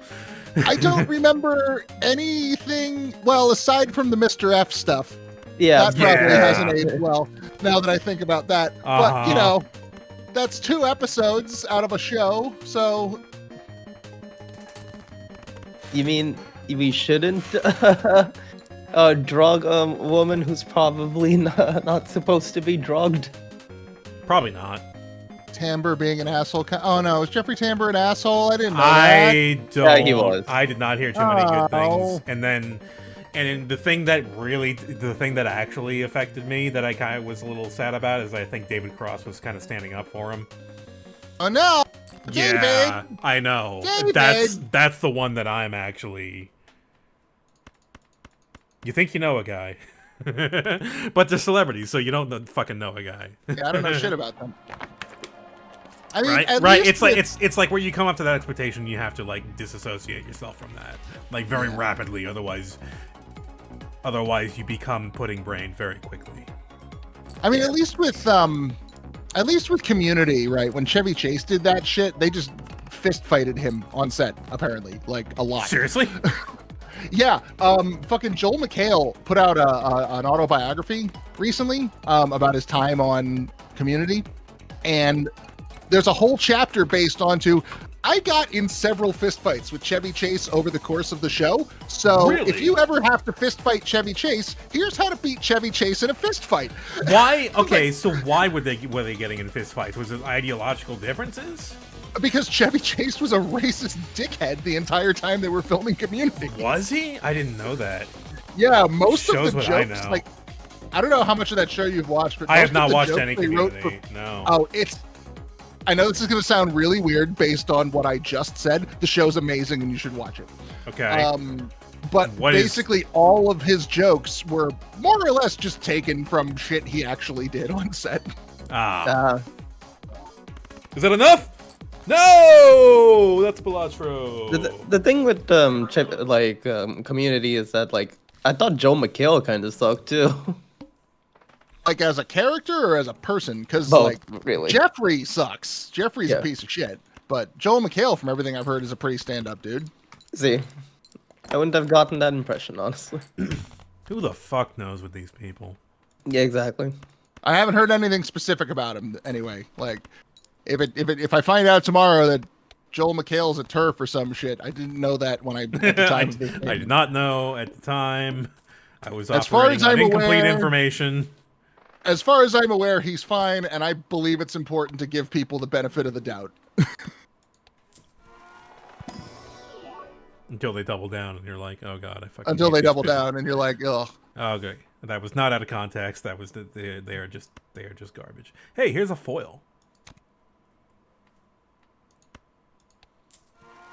I don't remember anything. Well, aside from the Mr. F stuff, Yeah, that probably Yeah. hasn't aged well. Now that I think about that, but Uh-huh. you know, that's 2 episodes out of a show, so You mean we shouldn't drug a woman who's probably not supposed to be drugged? Probably not. Tamber being an asshole. Oh no, is Jeffrey Tambor an asshole? I didn't know that. I don't. Yeah, he was. I did not hear too many good Oh. things. And then, the thing that actually affected me that I kind of was a little sad about is I think David Cross was kind of standing up for him. Oh no, Yeah, David. I know. David! That's the one that I'm actually. You think you know a guy, but they're celebrities, so you don't fucking know a guy. Yeah, I don't know shit about them. I mean, Right, at right. least It's like with- it's like where you come up to that expectation, you have to like disassociate yourself from that, like very rapidly. Otherwise, you become pudding brain very quickly. I mean, at least with Community, right? When Chevy Chase did that shit, they just fist fighted him on set, apparently, like a lot. Seriously? Yeah, fucking Joel McHale put out an autobiography recently about his time on Community, and There's a whole chapter based onto. I got in several fistfights with Chevy Chase over the course of the show. So Really? if you ever have to fistfight Chevy Chase, here's how to beat Chevy Chase in a fistfight. Why? Okay, so why were they getting in fistfights? Was it ideological differences? Because Chevy Chase was a racist dickhead the entire time they were filming Community. Was he? I didn't know that. Yeah, most Shows of the what I jokes, know. like, I don't know how much of that show you've watched, but I have most not of the watched jokes any they wrote Community. No. Oh, I know this is going to sound really weird based on what I just said. The show's amazing and you should watch it. Okay. But What is- basically all of his jokes were more or less just taken from shit he actually did on set. Is that enough? No, that's Balatro. The thing with Community is that like I thought Joe McHale kind of sucked too. Like as a character or as a person? Because Both, like really. Jeffrey sucks. Jeffrey's Yeah. a piece of shit. But Joel McHale, from everything I've heard, is a pretty stand-up dude. See, I wouldn't have gotten that impression, honestly. Who the fuck knows with these people? Yeah, exactly. I haven't heard anything specific about him anyway. Like, if I find out tomorrow that Joel McHale's a TERF or some shit, I didn't know that when at the time of this I did not know at the time. I was As far operating as on I'm incomplete aware- information. As far as I'm aware, he's fine, and I believe it's important to give people the benefit of the doubt. Until they double down, and you're like, "Oh God, I fucking." Until hate they these double people. down, and you're like, ugh. Okay, that was not out of context. That was they are just garbage. Hey, here's a foil.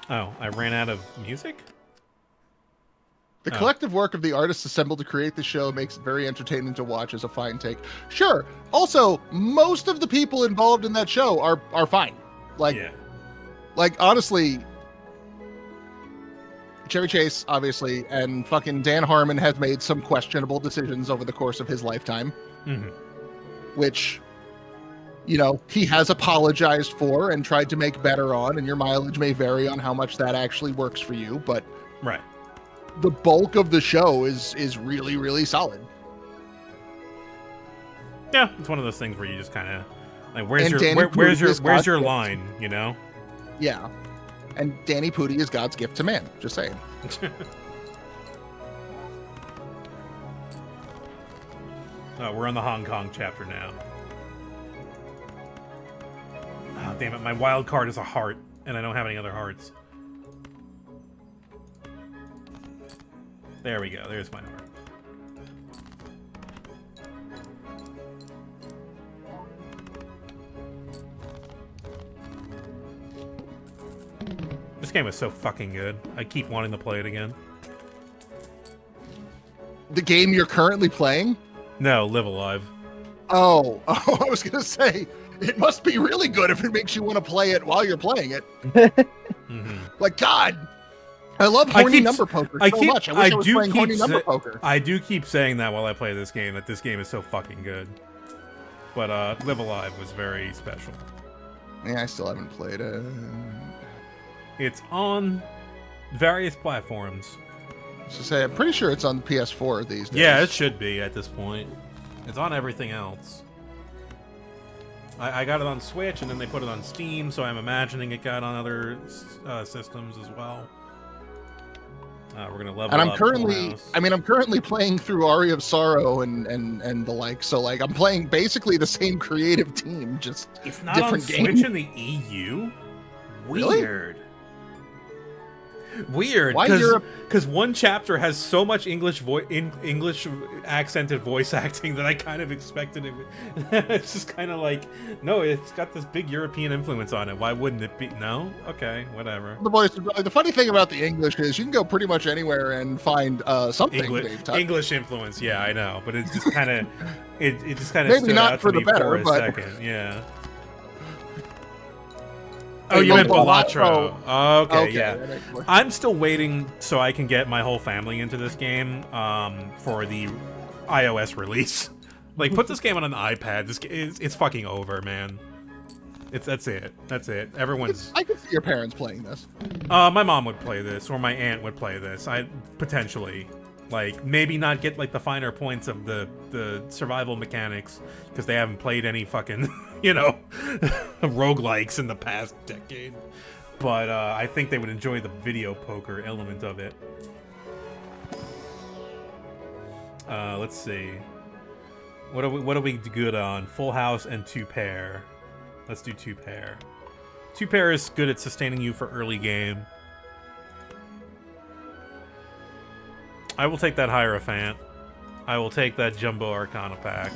Oh, I ran out of music. The Oh. collective work of the artists assembled to create the show makes it very entertaining to watch as a fine take. Sure. Also, most of the people involved in that show are fine. Like, Yeah. like honestly, Chevy Chase, obviously, and fucking Dan Harmon has made some questionable decisions over the course of his lifetime, Mhm. which, you know, he has apologized for and tried to make better on, and your mileage may vary on how much that actually works for you, but Right. the bulk of the show is really, really solid. Yeah, it's one of those things where you just kind of like, where's And your Danny where's your Pudi is where's your God's line? You know. Yeah. And Danny Pudi is God's gift to man. Just saying. Oh, we're on the Hong Kong chapter now. Oh, damn it! My wild card is a heart, and I don't have any other hearts. There we go. There's my heart. This game is so fucking good. I keep wanting to play it again. The game you're currently playing? No, Live Alive. Oh, I was going to say, it must be really good if it makes you want to play it while you're playing it. Mm-hmm. Like, God, I love horny number poker so much. I wish I was playing horny number poker. I do keep saying that while I play this game, that this game is so fucking good. But Live Alive was very special. Yeah, I still haven't played it. It's on various platforms. To say, I'm pretty sure it's on the PS4 these days. Yeah, it should be at this point. It's on everything else. I got it on Switch, and then they put it on Steam, so I'm imagining it got on other systems as well. We're gonna level And I'm up currently, Full House. I mean, I'm currently playing through Aria of Sorrow and the like. So like, I'm playing basically the same creative team, just It's not different on game. Switch in the EU. Really? Weird, Why Europe? because one chapter has so much English accented voice acting that I kind of expected it. It's just kind of like, no, it's got this big European influence on it. Why wouldn't it be? No, okay, whatever. The voice. The funny thing about the English is you can go pretty much anywhere and find something. they've touched. English influence, yeah, I know, but it just kind of, it just kind of Maybe stood not out for to the me better, for a but- second, yeah. Oh, you meant Balatro. Balatro. Okay, yeah. that makes more- I'm still waiting so I can get my whole family into this game for the iOS release. Like, put this game on an iPad. This it's fucking over, man. That's it. Everyone's. I could see your parents playing this. My mom would play this, or my aunt would play this. I potentially, like, maybe not get like the finer points of the survival mechanics because they haven't played any fucking you know, roguelikes in the past decade. But I think they would enjoy the video poker element of it. Let's see. What are we good on? Full house and 2-pair. Let's do 2-pair. 2-pair is good at sustaining you for early game. I will take that Hierophant. I will take that Jumbo Arcana pack.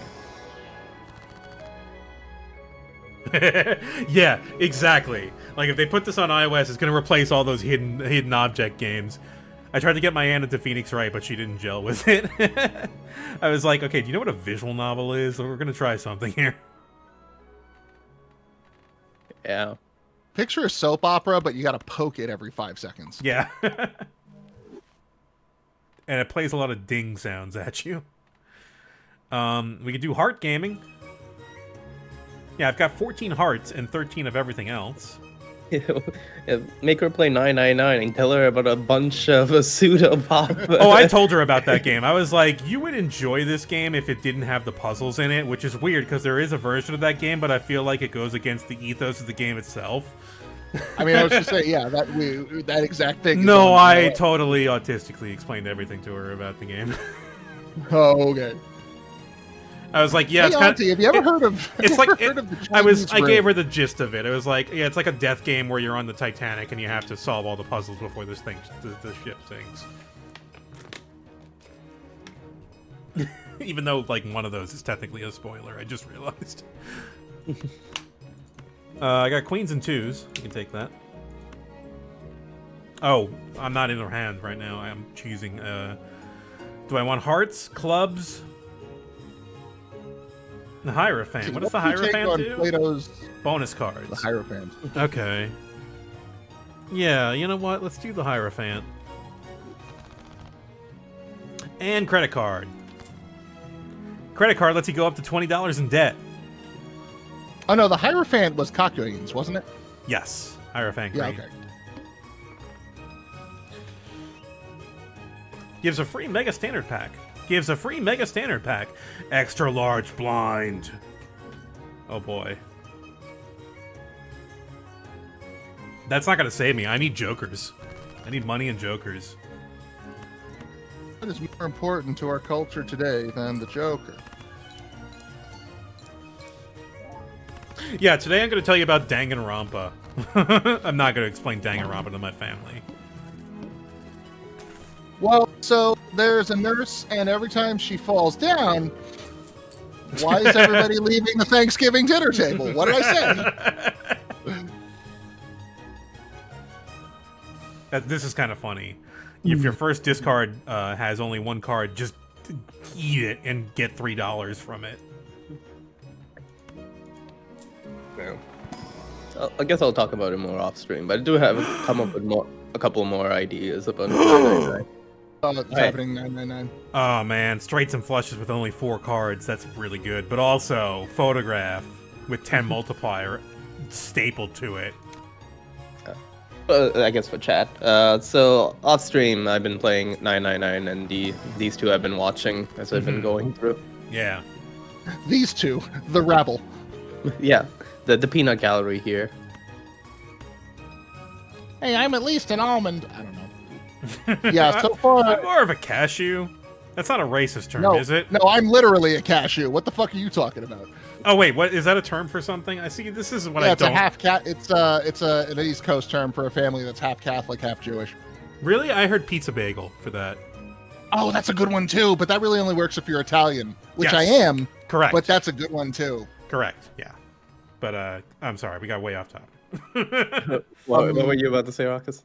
Yeah, exactly. Like, if they put this on iOS, it's going to replace all those hidden object games. I tried to get my Anna to Phoenix right, but she didn't gel with it. I was like, okay, do you know what a visual novel is? We're going to try something here. Yeah. Picture a soap opera, but you got to poke it every 5 seconds. Yeah. And it plays a lot of ding sounds at you. We could do heart gaming. Yeah, I've got 14 hearts and 13 of everything else. Make her play 999 and tell her about a bunch of pseudo pop. Oh, I told her about that game. I was like, you would enjoy this game if it didn't have the puzzles in it, which is weird because there is a version of that game, but I feel like it goes against the ethos of the game itself. I mean, I was just saying, yeah, that exact thing. is No, on I the- totally autistically explained everything to her about the game. Oh, okay. I was like, yeah, Hey, it's kind Auntie, have you ever heard of? It's like heard of the I Chinese gave room? her the gist of it. It was like, yeah, it's like a death game where you're on the Titanic and you have to solve all the puzzles before the ship sinks. Even though like one of those is technically a spoiler, I just realized. I got queens and 2s. You can take that. Oh, I'm not in her hand right now. I am choosing. Do I want hearts, clubs? The Hierophant. What does the What do you take Hierophant on do? Plato's Bonus cards. the Hierophant. Okay. Yeah, you know what? Let's do the Hierophant. And credit card. Credit card lets you go up to $20 in debt. Oh no, the Hierophant was Cockyoins, wasn't it? Yes. Hierophant Yeah, green. okay. Gives a free Mega Standard Pack. Gives a free Mega Standard Pack. Extra large blind. Oh boy. That's not gonna save me. I need jokers. I need money and jokers. What is more important to our culture today than the Joker? Yeah, today I'm gonna tell you about Danganronpa. I'm not gonna explain Danganronpa to my family. Well, so there's a nurse, and every time she falls down, why is everybody leaving the Thanksgiving dinner table? What did I say? This is kind of funny. If your first discard has only one card, just eat it and get $3 from it. Yeah. I guess I'll talk about it more off stream, but I do have come up with a couple more ideas about it. It's happening 999. Oh man, straights and flushes with only 4 cards. That's really good. But also, photograph with 10 multiplier stapled to it. I guess for chat. So off stream, I've been playing 999, and these two I've been watching as I've been going through. Yeah. These two, the rabble. Yeah, the peanut gallery here. Hey, I'm at least an almond. I don't know. Yeah, so far. I'm more of a cashew. That's not a racist term, No, is it? no, I'm literally a cashew. What the fuck are you talking about? Oh wait, what is that a term for something? I see. This is what Yeah, I it's don't. a half cat. It's an East Coast term for a family that's half Catholic, half Jewish. Really, I heard pizza bagel for that. Oh, that's a good one too. But that really only works if you're Italian, which Yes. I am. Correct. But that's a good one too. Correct. Yeah. But I'm sorry, we got way off topic. What were you about to say, Rockus?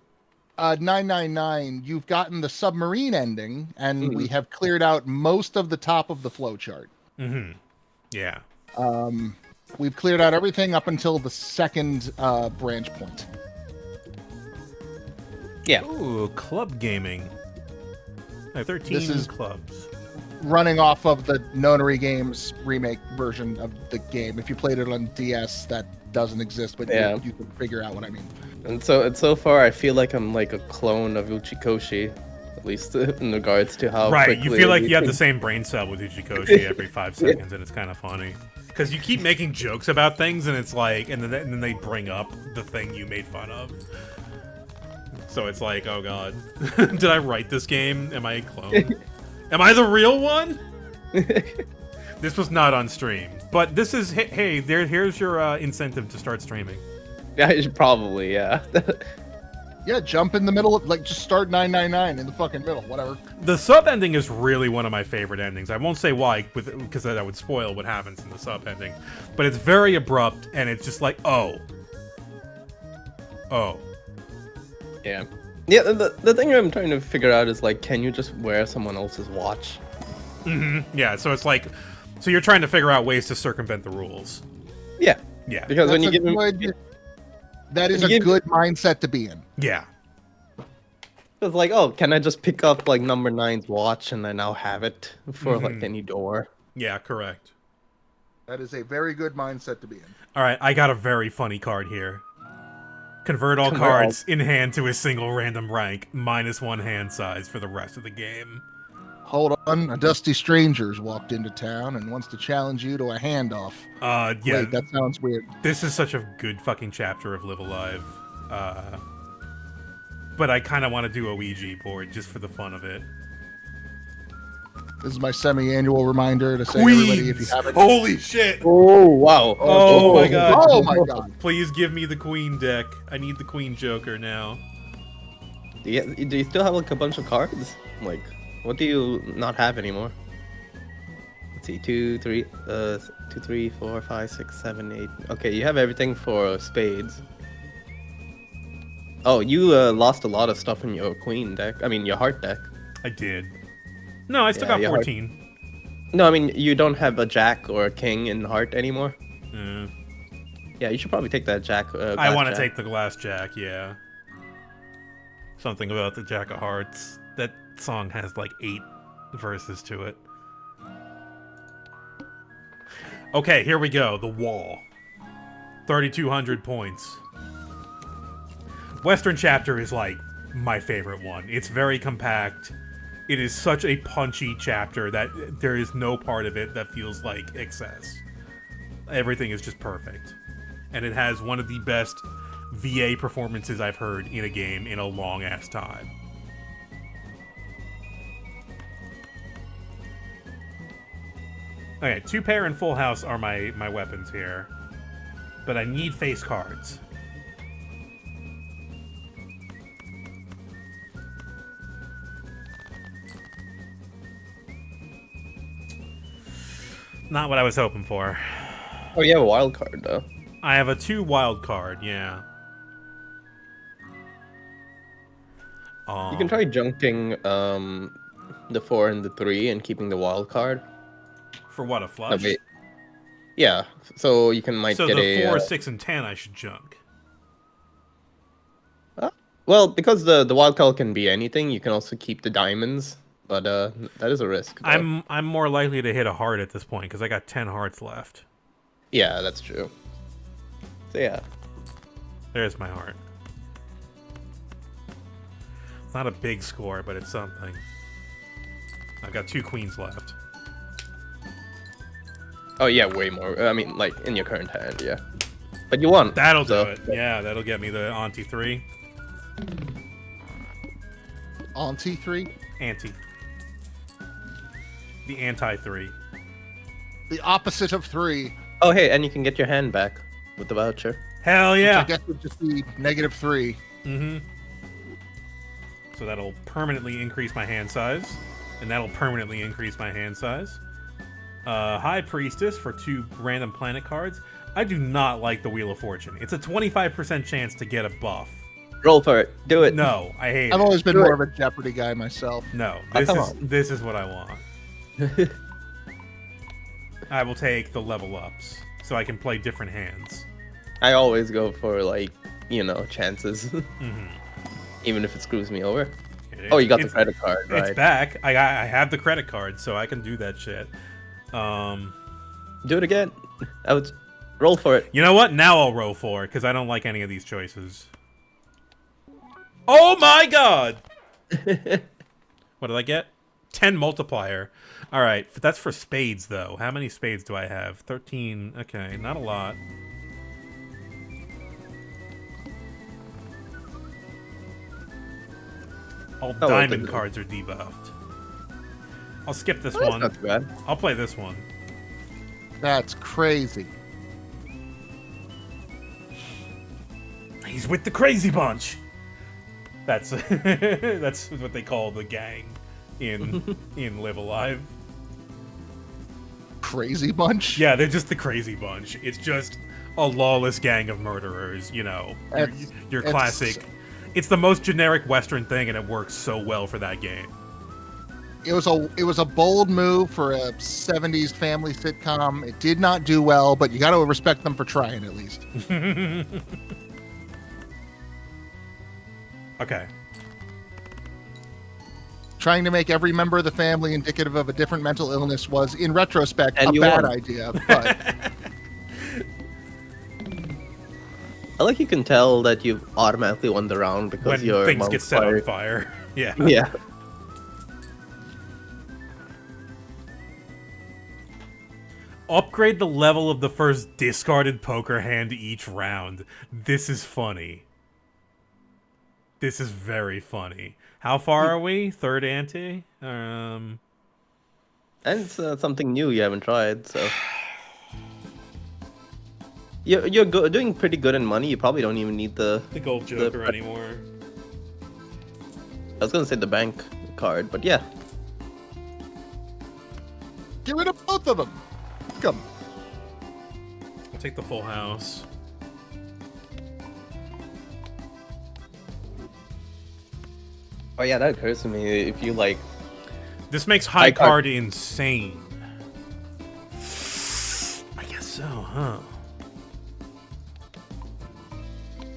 999. You've gotten the submarine ending, and we have cleared out most of the top of the flowchart. Mm-hmm. Yeah. We've cleared out everything up until the second branch point. Yeah. Ooh, club gaming. 13 This is- clubs. Running off of the Nonary Games remake version of the game. If you played it on DS, that doesn't exist, but Yeah. you can figure out what I mean. And so far, I feel like I'm like a clone of Uchikoshi, at least in regards to how Right, you quickly feel like you have the everything- same brain cell with Uchikoshi every 5 seconds, and it's kind of funny. Because you keep making jokes about things, and it's like, and then they bring up the thing you made fun of. So it's like, oh god, did I write this game? Am I a clone? Am I the real one? This was not on stream, but this is hey. Here's your incentive to start streaming. Yeah, you should probably, yeah. Yeah, jump in the middle of, like, just start 999 in the fucking middle, whatever. The sub ending is really one of my favorite endings. I won't say why, because that would spoil what happens in the sub ending. But it's very abrupt, and it's just like, oh. Yeah. Yeah, the thing I'm trying to figure out is, like, can you just wear someone else's watch? Yeah, so it's like, so you're trying to figure out ways to circumvent the rules. Yeah. Yeah. Because when you give them... That is a good mindset to be in. Yeah. It's like, oh, can I just pick up, like, number 9's watch and I now have it for, like, any door? Yeah, correct. That is a very good mindset to be in. Alright, I got a very funny card here. Convert all cards in hand to a single random rank, -1 hand size for the rest of the game. Hold on, a dusty stranger's walked into town and wants to challenge you to a handoff. Yeah. Wait, that sounds weird. This is such a good fucking chapter of Live Alive. But I kind of want to do a Ouija board just for the fun of it. This is my semi-annual reminder to say, everybody, if you haven't... Holy shit! Oh, wow. Oh my god. Oh my god. Please give me the Queen deck. I need the Queen Joker now. Do you still have, like, a bunch of cards? Like, what do you not have anymore? Let's see, 2, 3, 4, 5, 6, 7, 8. Okay, you have everything for spades. Oh, you lost a lot of stuff in your queen deck. I mean, your heart deck. I did. No, I still got 14. No, I mean, you don't have a jack or a king in heart anymore. Yeah, you should probably take that jack. I want to take the glass jack, yeah. Something about the Jack of Hearts. That song has like 8 verses to it. Okay, here we go. The Wall. 3,200 points. Western Chapter is like my favorite one. It's very compact. It is such a punchy chapter that there is no part of it that feels like excess. Everything is just perfect. And it has one of the best VA performances I've heard in a game in a long-ass time. Okay, 2-pair and full house are my weapons here. But I need face cards. Not what I was hoping for. Oh, you have a wild card, though. I have a 2 wild card, yeah. You can try junking the 4 and the 3 and keeping the wild card. For what, a flush? No, yeah, so you can get the a... 4, 6, and 10 I should junk. Well, because the wild card can be anything, you can also keep the diamonds. But that is a risk, though. I'm more likely to hit a heart at this point, because I got 10 hearts left. Yeah, that's true. So yeah. There's my heart. It's not a big score, but it's something. I've got 2 queens left. Oh yeah, way more. I mean, like, in your current hand, yeah. But you won. That'll do it. Yeah, that'll get me the Auntie 3. Auntie 3? Auntie. The anti-3. The opposite of 3. Oh hey, and you can get your hand back with the voucher. Hell yeah! Which I guess would just be -3. Mm-hmm. So that'll permanently increase my hand size. And that'll permanently increase my hand size. High Priestess for 2 random planet cards. I do not like the Wheel of Fortune. It's a 25% chance to get a buff. Roll for it. Do it. No, I hate it. I've always been more of a Jeopardy guy myself. No, Oh, this is what I want. I will take the level ups, so I can play different hands. I always go for, like, you know, chances. Mm-hmm. Even if it screws me over. Oh, you got the credit card, right? It's back. I have the credit card, so I can do that shit. Do it again. I would roll for it. You know what? Now I'll roll for it, because I don't like any of these choices. Oh my god! What did I get? 10 multiplier. All right, that's for spades, though. How many spades do I have? 13. Okay, not a lot. All Oh, wait, diamond the- cards are debuffed. I'll skip this Oh, that's one. not too bad. I'll play this one. That's crazy. He's with the crazy bunch. That's that's what they call the gang in Live Alive. Crazy bunch. Yeah, they're just the crazy bunch. It's just a lawless gang of murderers. You know, your It's- classic. It's the most generic Western thing, and it works so well for that game. It was a bold move for a 70s family sitcom. It did not do well, but you got to respect them for trying at least. Okay. Trying to make every member of the family indicative of a different mental illness was, in retrospect, And a you bad won. idea. But I like you can tell that you automatically won the round because When your things mouth get set on fired. fire. Yeah. Yeah. Upgrade the level of the first discarded poker hand each round. This is funny. This is very funny. How far are we? Third ante? And it's something new you haven't tried, so. You're doing pretty good in money. You probably don't even need the. The gold joker anymore. I was gonna say the bank card, but yeah. get rid of both of them. Come. I'll take the full house. Oh yeah, that occurs to me. If you like, This makes high High card. card insane. I guess so, huh?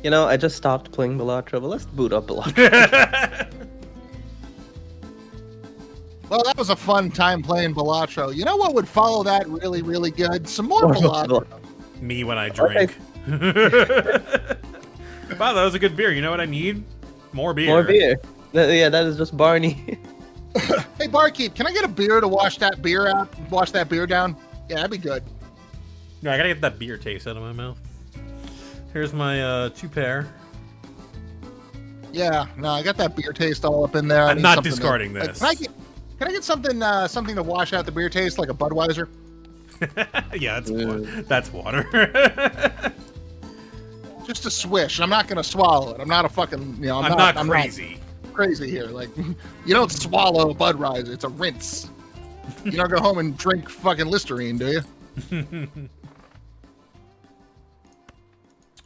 you know, I just stopped playing Balatro, but let's boot up Balatro. Well, that was a fun time playing Balatro. You know what would follow that really, really good? Some more Balatro. Me when I drink. Wow, that was a good beer. You know what I need? More beer. More beer. Yeah, that is just Barney. Hey, barkeep, can I get a beer to wash that beer out? Wash that beer down? Yeah, that'd be good. No, I gotta get that beer taste out of my mouth. Here's my 2 pair. Yeah, no, I got that beer taste all up in there. I I'm need not something discarding like, this. can I get something something to wash out the beer taste, like a Budweiser? Yeah, that's water. Just a swish. I'm not gonna swallow it. I'm not a fucking, you know, I'm not crazy. Crazy here. Like, you don't swallow Budweiser. It's a rinse. You don't go home and drink fucking Listerine, do you?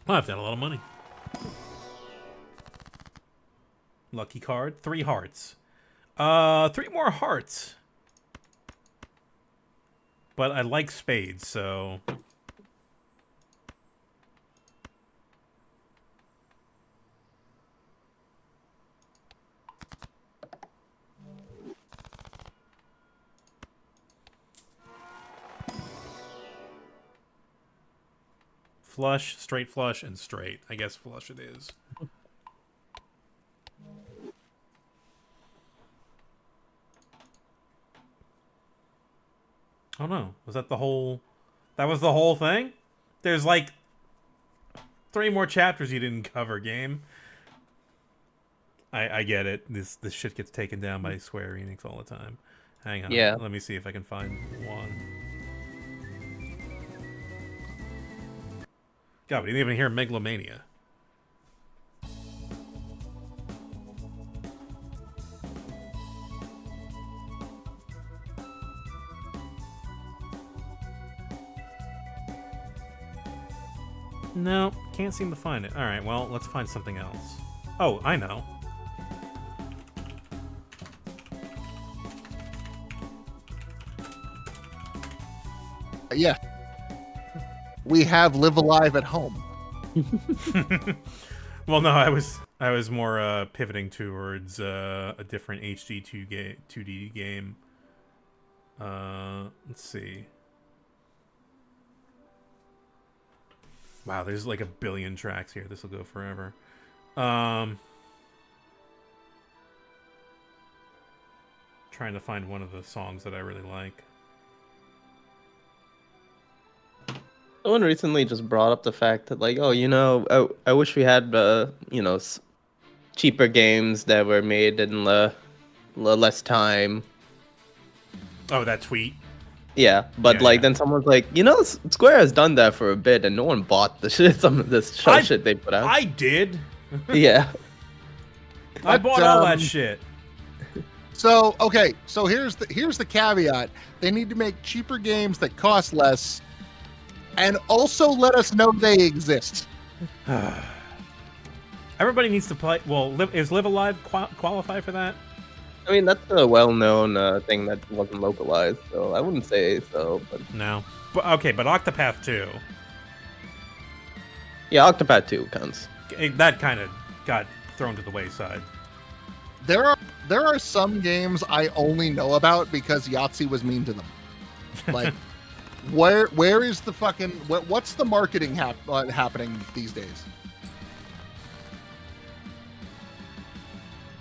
Well, I've got a lot of money. Lucky card. 3 hearts. 3 more hearts. But I like spades, so... Flush, and straight. I guess flush it is. Oh no, was that the whole... That was the whole thing? There's like 3 more chapters you didn't cover, game. I get it. This shit gets taken down by Square Enix all the time. Hang on. Yeah. Let me see if I can find one. God, we didn't even hear Megalomania. No, can't seem to find it. Alright, well, let's find something else. Oh, I know. Yeah. We have Live Alive at home. Well, no, I was more pivoting towards a different HD 2D game. Let's see. Wow, there's like a billion tracks here. This will go forever. Trying to find one of the songs that I really like. Someone recently just brought up the fact that, like, oh, I wish we had, cheaper games that were made in less time. Oh, that tweet. Yeah, but Yeah, yeah. then someone's like, Square has done that for a bit, and no one bought the shit. Some of this shit they put out. I did. Yeah. I bought all that shit. So here's the caveat: they need to make cheaper games that cost less, and also let us know they exist. Everybody needs to play. Well, is Live Alive qualify for that? I mean, that's a well-known thing that wasn't localized, so I wouldn't say so. But No. But Octopath 2. yeah, Octopath 2 counts. That kind of got thrown to the wayside. There are some games I only know about because Yahtzee was mean to them. Like, where is the fucking what's the marketing happening these days?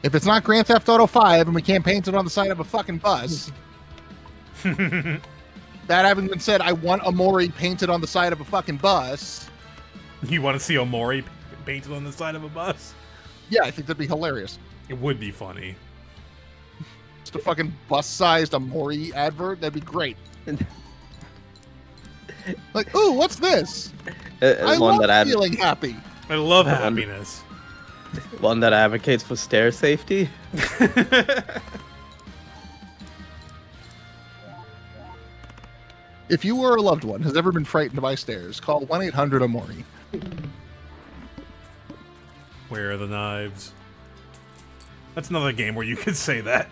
If it's not Grand Theft Auto 5 and we can't paint it on the side of a fucking bus, that having been said, I want Omori painted on the side of a fucking bus. You want to see Omori painted on the side of a bus? Yeah, I think that'd be hilarious. It would be funny. Just a fucking bus-sized Omori advert, that'd be great. Like, ooh, what's this? I love feeling happy. I love happiness. One that advocates for stair safety. If you or a loved one has ever been frightened by stairs, call 1-800-OMORI. Where are the knives? That's another game where you could say that.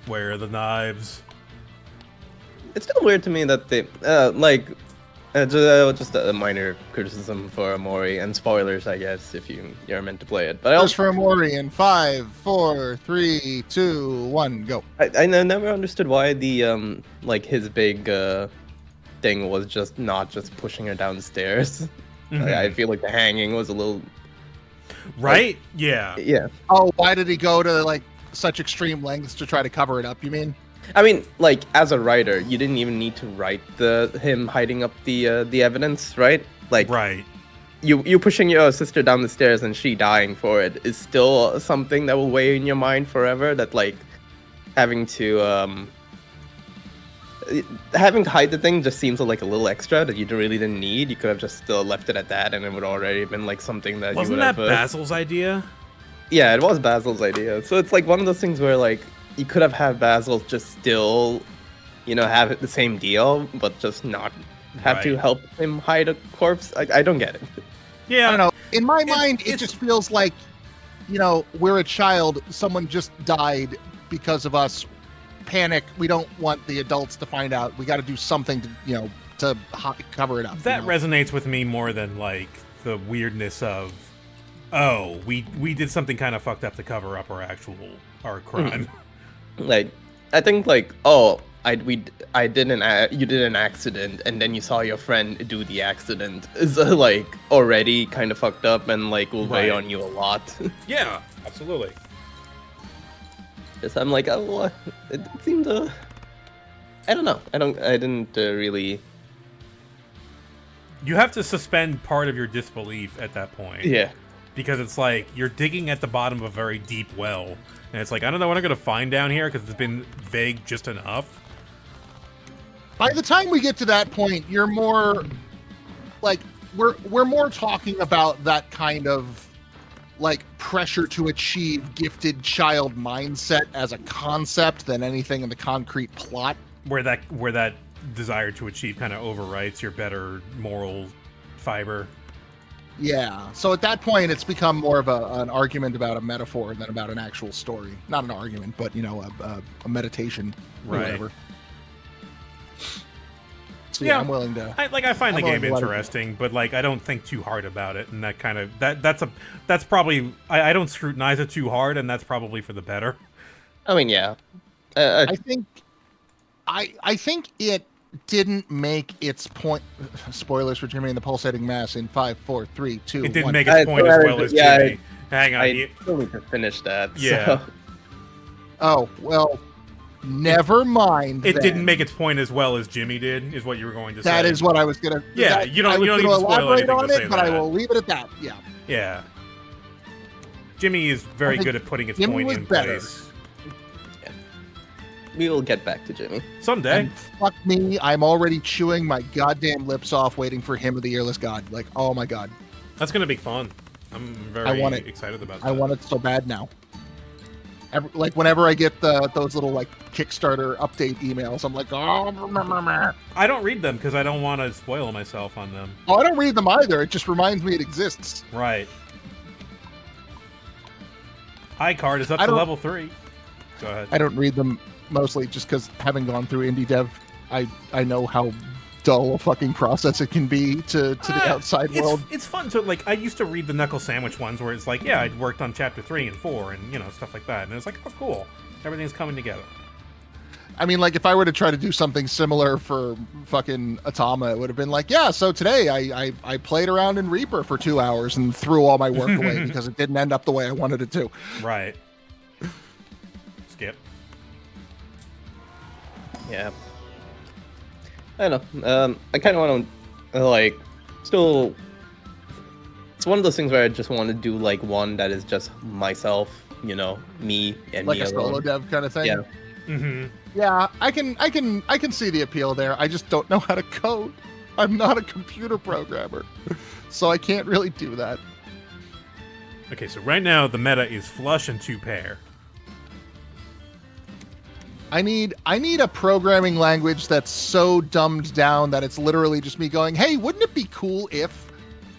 Where are the knives? It's still weird to me that they just a minor criticism for Omori and spoilers, I guess, if you're meant to play it. But Just for Omori in 5, 4, 3, 2, 1, go. I never understood why the his big thing was not just pushing her downstairs. Mm-hmm. I feel like the hanging was a little right. Yeah. Yeah. Oh, why did he go to such extreme lengths to try to cover it up? You mean? I mean, as a writer, you didn't even need to write him hiding up the evidence, right? Right. You pushing your sister down the stairs and she dying for it is still something that will weigh in your mind forever. That having to hide the thing just seems like a little extra that you really didn't need. You could have just still left it at that, and it would already have been something that wasn't you would that Basil's idea? Yeah, it was Basil's idea. So it's one of those things where you could have had Basil just still, have it the same deal, but just not have to help him hide a corpse. I don't get it. Yeah, I don't know. In my mind, it just feels like, we're a child. Someone just died because of us. Panic. We don't want the adults to find out. We got to do something to cover it up. That resonates with me more than the weirdness of, oh, we did something kind of fucked up to cover up our crime. I think oh, you did an accident and then you saw your friend do the accident is already kind of fucked up and will weigh on you a lot. Yeah, absolutely. Yes, I'm oh, it seemed I don't know. I didn't really. You have to suspend part of your disbelief at that point. Yeah. Because it's you're digging at the bottom of a very deep well. And it's I don't know what I'm going to find down here because it's been vague just enough. By the time we get to that point, you're more we're more talking about that kind of pressure to achieve gifted child mindset as a concept than anything in the concrete plot. Where that desire to achieve kind of overwrites your better moral fiber. Yeah. So at that point, it's become more of an argument about a metaphor than about an actual story. Not an argument, but a meditation or whatever. So yeah, I'm willing to. I find the game interesting, but I don't think too hard about it, and that kind of that's probably I don't scrutinize it too hard, and that's probably for the better. I mean, yeah. I think it didn't make its point. Spoilers for Jimmy and the Pulsating Mass in 5, 4, 3, 2, 1. It didn't make its point as well as Jimmy. Hang on. I still need to finish that. Yeah. So. Oh, well, never mind. It then. didn't make its point as well as Jimmy did, is what you were going to say. That is what I was gonna. Yeah, that, you don't I was need gonna to spoil elaborate anything on to say it, but I that. will leave it at that. Yeah. Yeah. Jimmy is very good at putting its Jimmy point was in better. place. We will get back to Jimmy. Someday. And fuck me, I'm already chewing my goddamn lips off waiting for Hymn of the Earless God. Like, oh my god. That's going to be fun. I'm very I want it. excited about that. I want it so bad now. Like, whenever I get those little, like, Kickstarter update emails, I'm like, oh, I don't read them because I don't want to spoil myself on them. oh, I don't read them either. It just reminds me it exists. Right. High card is up to level 3. Go ahead. I don't read them mostly just because, having gone through indie dev, I know how dull a fucking process it can be to the outside world. It's fun to, like, I used to read the Knuckle Sandwich ones where it's like, yeah, I'd worked on chapter 3 and 4 and, you know, stuff like that. And it's like, oh, cool. Everything's coming together. I mean, like, if I were to try to do something similar for fucking Atama, it would have been like, yeah, so today I played around in Reaper for 2 hours and threw all my work away because it didn't end up the way I wanted it to. Right. Skip. Yeah. I don't know. I kind of want to, like, still. It's one of those things where I just want to do like one that is just myself, you know, me and Like me a solo alone. dev kind of thing. Yeah. Mm-hmm. Yeah, I can see the appeal there. I just don't know how to code. I'm not a computer programmer, so I can't really do that. Okay, so right now the meta is flush and 2-pair. I need a programming language that's so dumbed down that it's literally just me going, "Hey, wouldn't it be cool if?"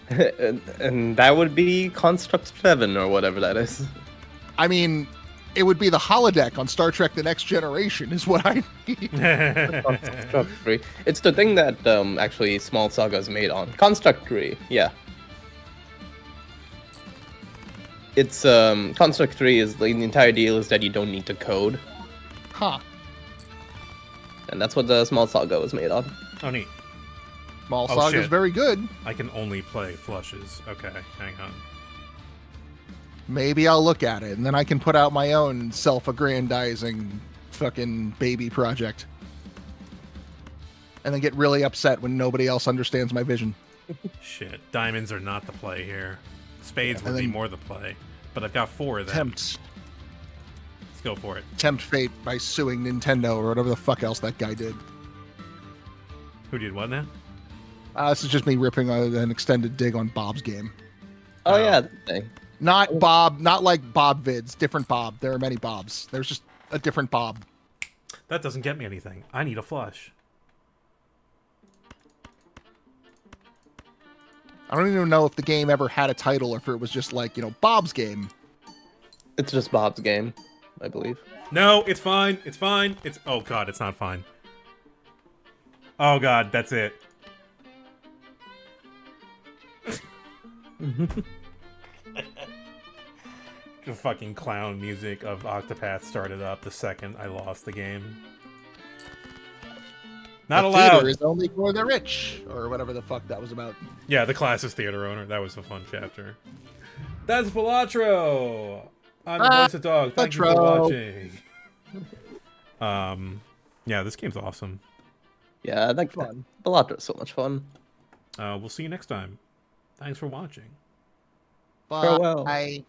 and that would be Construct 7 or whatever that is. I mean, it would be the holodeck on Star Trek: The Next Generation is what I need. Construct 3. It's the thing that actually Small Saga is made on. Construct 3, yeah. It's Construct 3 is like, the entire deal is that you don't need to code. Huh. And that's what the Small Saga was made on. Oh, neat. Small Oh, Saga's shit. very good. I can only play flushes. Okay, hang on. Maybe I'll look at it, and then I can put out my own self-aggrandizing fucking baby project. And then get really upset when nobody else understands my vision. Shit. Diamonds are not the play here. Spades would be then- more the play. But I've got 4 of them. Tempt Let's go for it. fate by suing Nintendo or whatever the fuck else that guy did. Who did what now? This is just me ripping an extended dig on Bob's game. Oh, yeah, that thing. Not Bob, not like Bob vids, different Bob. There are many Bobs. There's just a different Bob. That doesn't get me anything. I need a flush. I don't even know if the game ever had a title or if it was just like, you know, Bob's game. It's just Bob's game, I believe. No, it's fine. It's fine. It's... Oh, God, it's not fine. Oh, God, that's it. The fucking clown music of Octopath started up the second I lost the game. Not The allowed. theater is only for the rich, or whatever the fuck that was about. Yeah, the class is theater owner. That was a fun chapter. That's Balatro! I'm the voice of dog. Thank you for Balatro. watching. Yeah, this game's awesome. Yeah, that fun. Balatro is so much fun. We'll see you next time. Thanks for watching. Bye. Farewell. Bye.